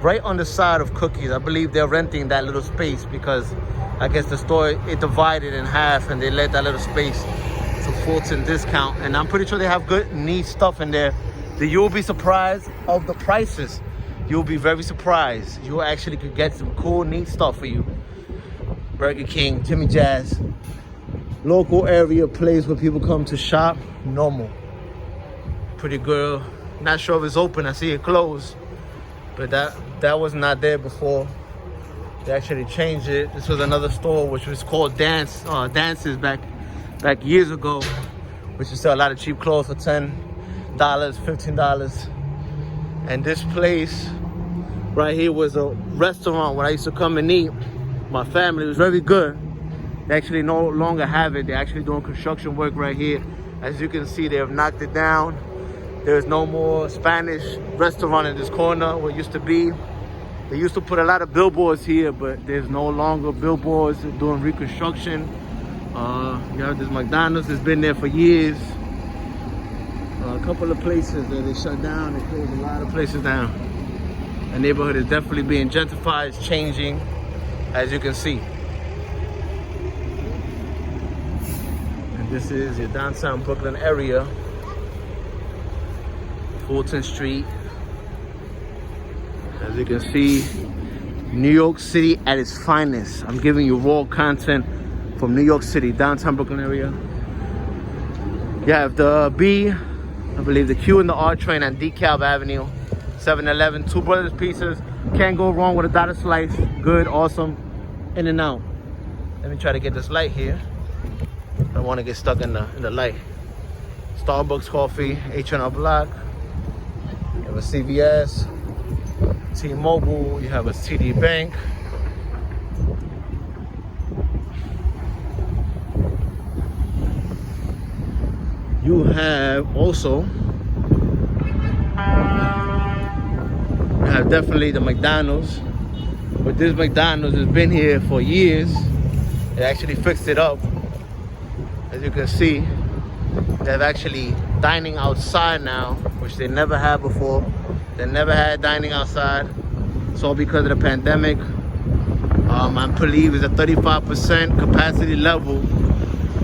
Right on the side of Cookies. I believe they're renting that little space because I guess the store, it divided in half and they let that little space to Fulton Discount. And I'm pretty sure they have good, neat stuff in there that you'll be surprised of the prices. You'll be very surprised. You actually could get some cool, neat stuff for you. Burger King, Jimmy Jazz. Local area place where people come to shop. Normal. Pretty good. Not sure if it's open. I see it closed, but that was not there before. They actually changed it. This was another store which was called Dances back years ago, which used to sell a lot of cheap clothes for $10, $15. And this place right here was a restaurant where I used to come and eat. My family, it was very good. They actually no longer have it. They're actually doing construction work right here. As you can see, they have knocked it down. There's no more Spanish restaurant in this corner where it used to be. They used to put a lot of billboards here, but there's no longer billboards. They're doing reconstruction. You have this McDonald's that's been there for years. A couple of places that they shut down. They closed a lot of places down. The neighborhood is definitely being gentrified. It's changing, as you can see. And this is your downtown Brooklyn area. Fulton Street. As you can see, New York City at its finest. I'm giving you raw content from New York City, downtown Brooklyn area. You have the B, I believe the Q and the R train on DeKalb Avenue. 7-Eleven, Two Brothers Pizzas. Can't go wrong with a dotted slice. Good, awesome, in and out. Let me try to get this light here. I don't want to get stuck in the light. Starbucks coffee, H&R Block. You have a CVS, T-Mobile, you have a TD Bank. You have also, you have definitely the McDonald's. But this McDonald's has been here for years. They actually fixed it up. As you can see, they're actually dining outside now, which they never had before. They never had dining outside. It's all because of the pandemic. I believe it's a 35% capacity level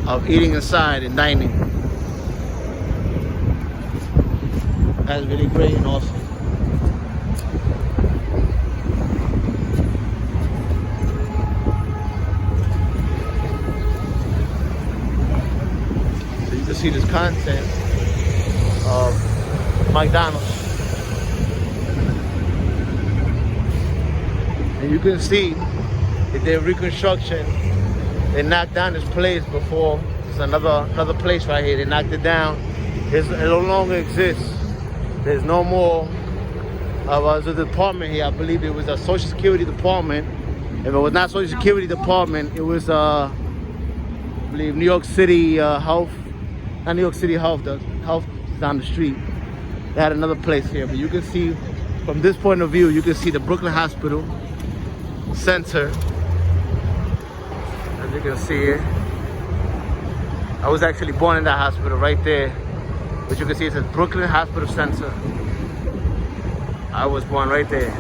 of eating inside and dining. That's really great and awesome. So you can see this content of McDonald's. And you can see that their reconstruction, they knocked down this place before. There's another place right here. They knocked it down. It no longer exists. There's no more of a department here. I believe it was a Social Security department. If it was not Social Security department, it was I believe New York City Health. Not New York City Health. The health is down the street. They had another place here, but you can see from this point of view, you can see the Brooklyn Hospital Center. As you can see it, I was actually born in that hospital right there. But you can see it says Brooklyn Hospital Center. I was born right there.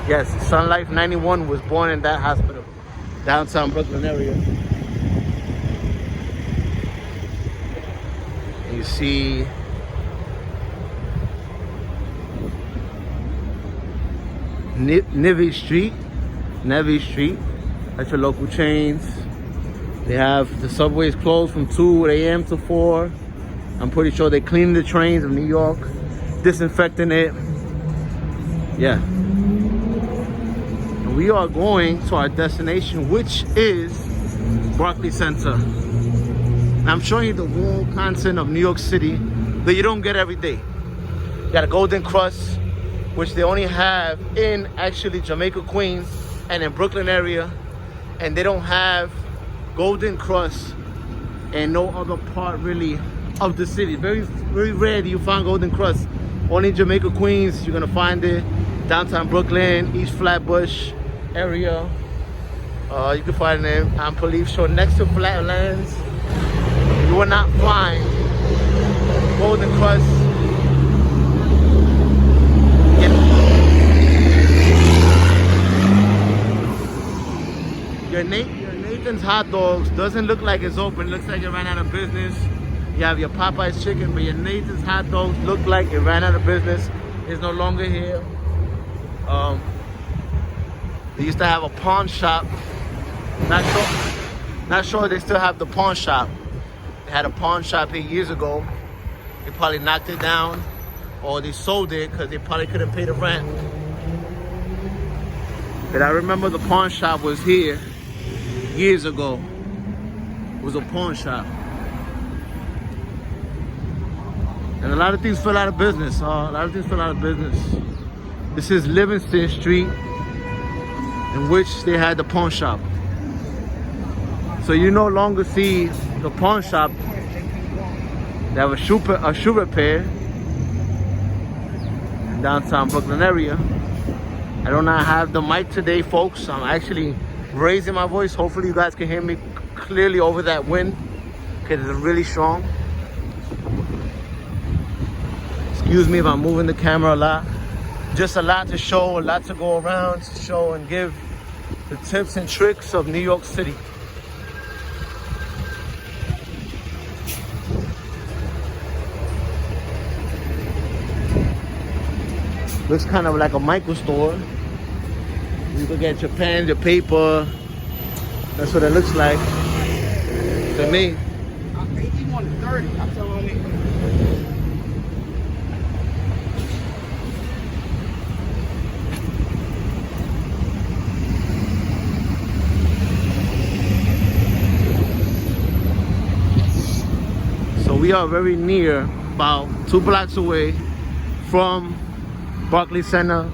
Yes, Sun Life 91 was born in that hospital, downtown Brooklyn area. And you see Nevy Street. That's your local chains. They have the subways closed from 2 a.m. to 4. I'm pretty sure they're cleaning the trains of New York, disinfecting it. Yeah. And we are going to our destination, which is Barclay Center. And I'm showing you the whole content of New York City that you don't get every day. You got a Golden Crust, which they only have in actually Jamaica, Queens, and in Brooklyn area. And they don't have Golden Crust in no other part really of the city. Very, very rare do you find Golden Crust. Only in Jamaica, Queens, you're gonna find it. Downtown Brooklyn, East Flatbush area. You can find them, I'm believe sure, next to Flatlands. You will not find Golden Crust. Your Nathan's Hot Dogs doesn't look like it's open. It looks like it ran out of business. You have your Popeye's chicken, but your Nathan's Hot Dogs look like it ran out of business. It's no longer here. They used to have a pawn shop. Not sure they still have the pawn shop. They had a pawn shop here years ago. They probably knocked it down, or they sold it because they probably couldn't pay the rent. But I remember the pawn shop was here years ago. It was a pawn shop. And a lot of things fell out of business. This is Livingston Street, in which they had the pawn shop. So you no longer see the pawn shop. They have a shoe repair in downtown Brooklyn area. I do not have the mic today, folks. I'm actually raising my voice. Hopefully you guys can hear me clearly over that wind, because it's really strong. Excuse me if I'm moving the camera a lot. Just a lot to show, a lot to go around, to show and give the tips and tricks of New York City. Looks kind of like a micro store. You can get your pen, your paper. That's what it looks like to me. 81 to 30, I'm telling you. So we are very near, about 2 blocks away from Barclay Center,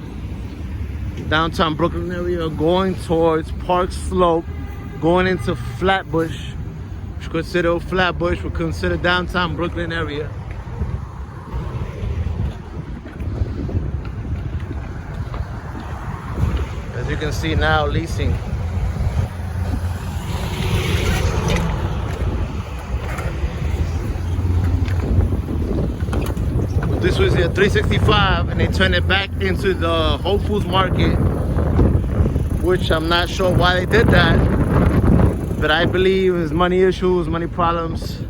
downtown Brooklyn area, going towards Park Slope, going into Flatbush, which consider Flatbush, we consider downtown Brooklyn area. As you can see now, leasing. This was a 365 and they turned it back into the Whole Foods Market, which I'm not sure why they did that, but I believe it's money issues, money problems.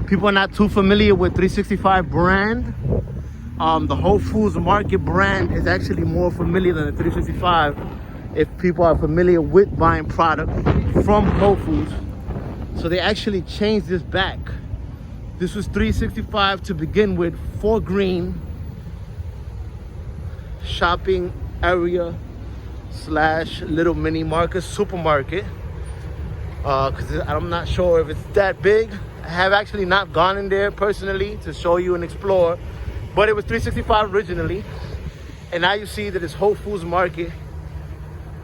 People are not too familiar with 365 brand. The Whole Foods Market brand is actually more familiar than the 365 if people are familiar with buying product from Whole Foods. So they actually changed this back. This was 365 to begin with, Fort Greene shopping area / little mini market, supermarket. Because I'm not sure if it's that big. I have actually not gone in there personally to show you and explore, but it was 365 originally. And now you see that it's Whole Foods Market,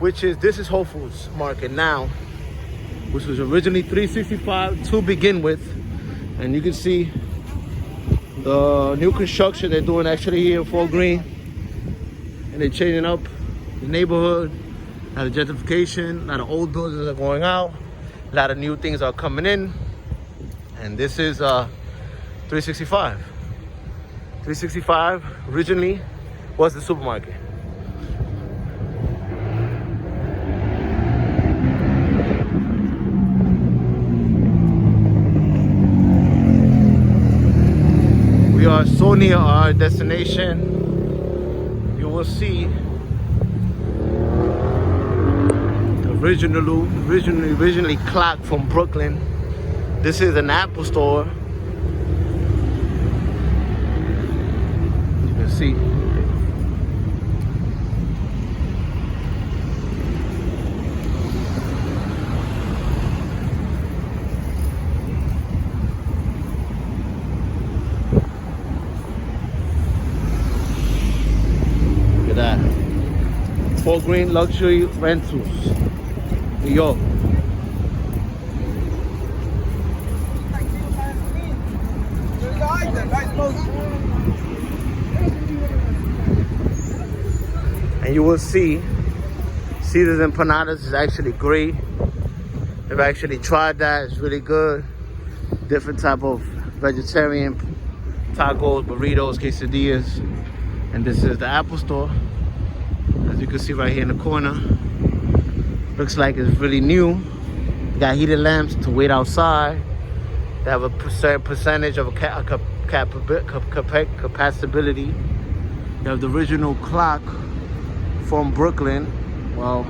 this is Whole Foods Market now, which was originally 365 to begin with. And you can see the new construction they're doing actually here in Fort Greene. And they're changing up the neighborhood. A lot of gentrification, a lot of old buildings are going out. A lot of new things are coming in. And this is 365. 365 originally was the supermarket. We are so near our destination. You will see originally clock from Brooklyn. This is an Apple store. You can see. Look at that. Fort Greene Luxury Rentals, New York. And you will see Caesar's Empanadas is actually great. I've actually tried that. It's really good. Different type of vegetarian tacos, burritos, quesadillas. And this is the Apple store. As you can see right here in the corner. Looks like it's really new. You got heated lamps to wait outside. They have a certain percentage of capacity. You have the original clock from Brooklyn. Well,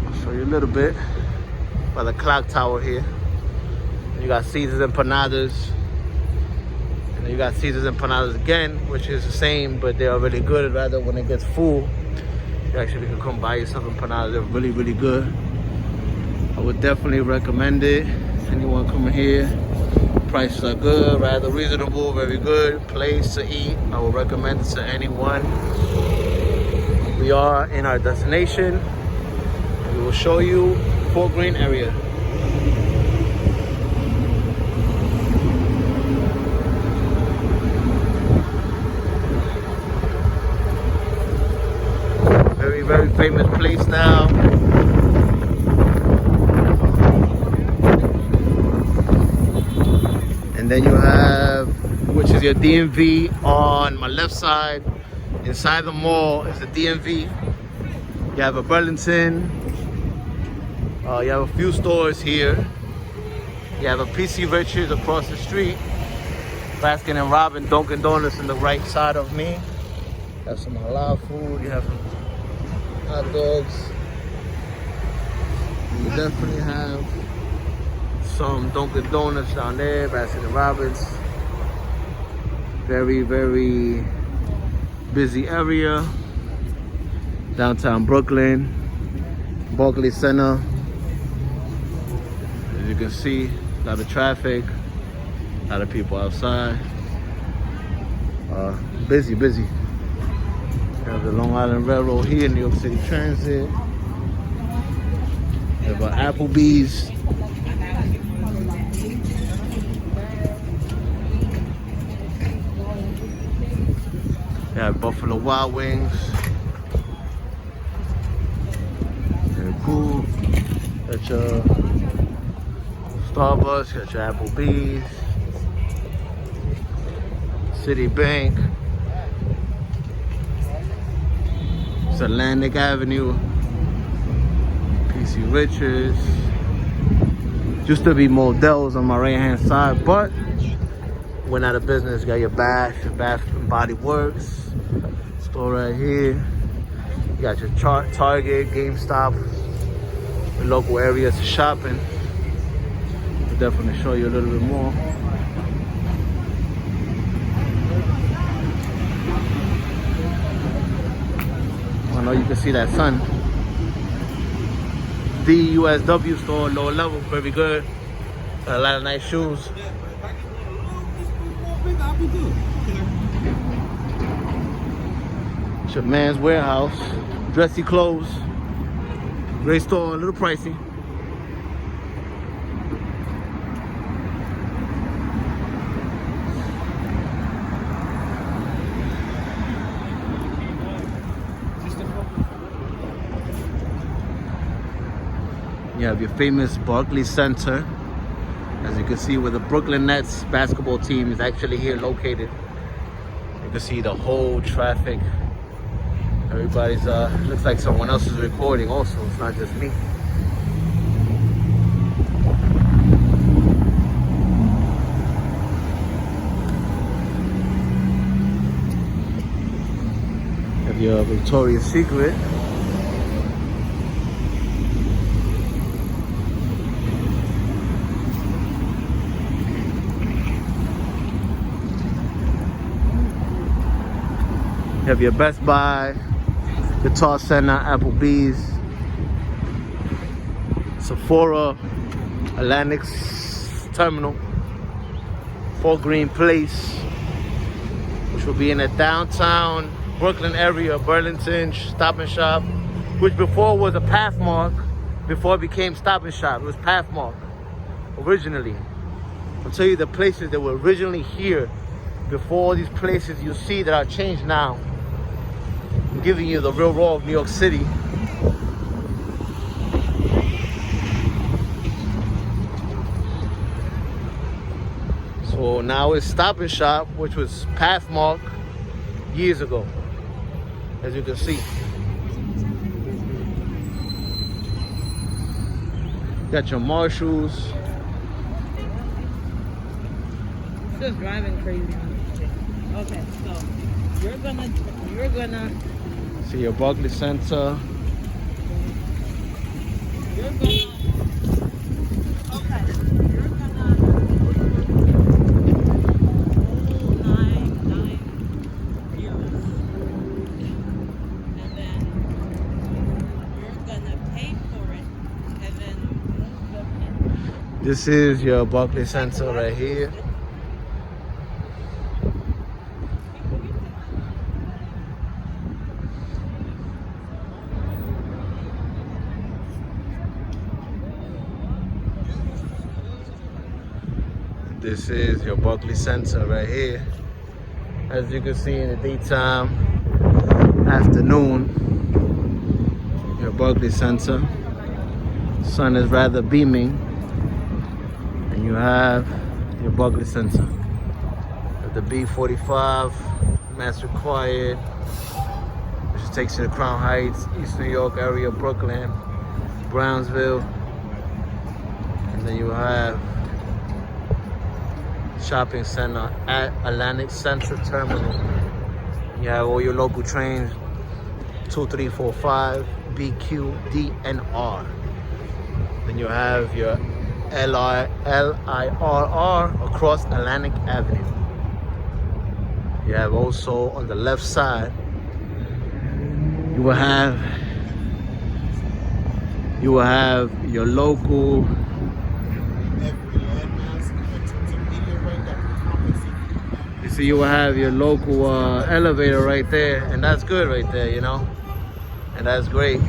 I'll show you a little bit by the clock tower here. And you got Caesar's Empanadas. And then you got Caesar's Empanadas again, which is the same, but they are really good. Rather, when it gets full, you actually can come buy yourself empanadas. They're really, really good. I would definitely recommend it. Anyone coming here, prices are good, rather reasonable, very good place to eat. I would recommend it to anyone. We are in our destination. We will show you Fort Greene area. Very, very famous place now. And then you have, which is your DMV on my left side. Inside the mall is the DMV. You have a Burlington. You have a few stores here. You have a PC Richards across the street. Baskin and Robin, Dunkin' Donuts on the right side of me. You have some halal food. You have some hot dogs. You definitely have some Dunkin' Donuts down there, Baskin and Robbins. Very, very busy area. Downtown Brooklyn, Barclay Center. As you can see, a lot of traffic, a lot of people outside. Busy. You have the Long Island Railroad here, New York City Transit. You have Applebee's. You have Buffalo Wild Wings. Very cool. Got your Starbucks, got your Applebee's. Citibank. It's Atlantic Avenue. PC Richards. Used to be Models on my right hand side, but went out of business. Got your Bath and Body Works store right here. You got your Target, GameStop, the local areas shopping. I'll definitely show you a little bit more. I know you can see that sun. The USW store, lower level, very good. A lot of nice shoes. It's your man's warehouse. Dressy clothes. Great store, a little pricey. You have your famous Barclay Center. As you can see, where the Brooklyn Nets basketball team is actually here located. You can see the whole traffic. Everybody's, looks like someone else is recording also. It's not just me. You have your Victoria's Secret. You have your Best Buy, Guitar Center, Applebee's, Sephora, Atlantic Terminal, Fort Greene Place, which will be in the downtown Brooklyn area, Burlington Stop and Shop, which before was a Pathmark, before it became Stop and Shop. It was Pathmark originally. I'll tell you the places that were originally here before these places you see that are changed now. I'm giving you the real raw of New York City. So now it's Stop and Shop, which was Pathmark years ago, as you can see. Got your Marshalls. Just driving crazy. Okay, so you're gonna See your Barclay Center. you're gonna okay. You're gonna 9 euros, and then you're gonna pay for it, and then This is your Barclay Center right here. This is your Barclay Center right here. As you can see in the daytime, afternoon, your Barclay Center. Sun is rather beaming. And you have your Barclay Center. With the B45, mass required, which takes you to Crown Heights, East New York area, Brooklyn, Brownsville. And then you have shopping center at Atlantic Central Terminal. You have all your local trains, 2, 3, 4, 5, BQ, D, and R. Then you have your LIRR across Atlantic Avenue. You have also on the left side, you will have your local so you will have your local elevator right there, and that's good right there, you know, and that's great.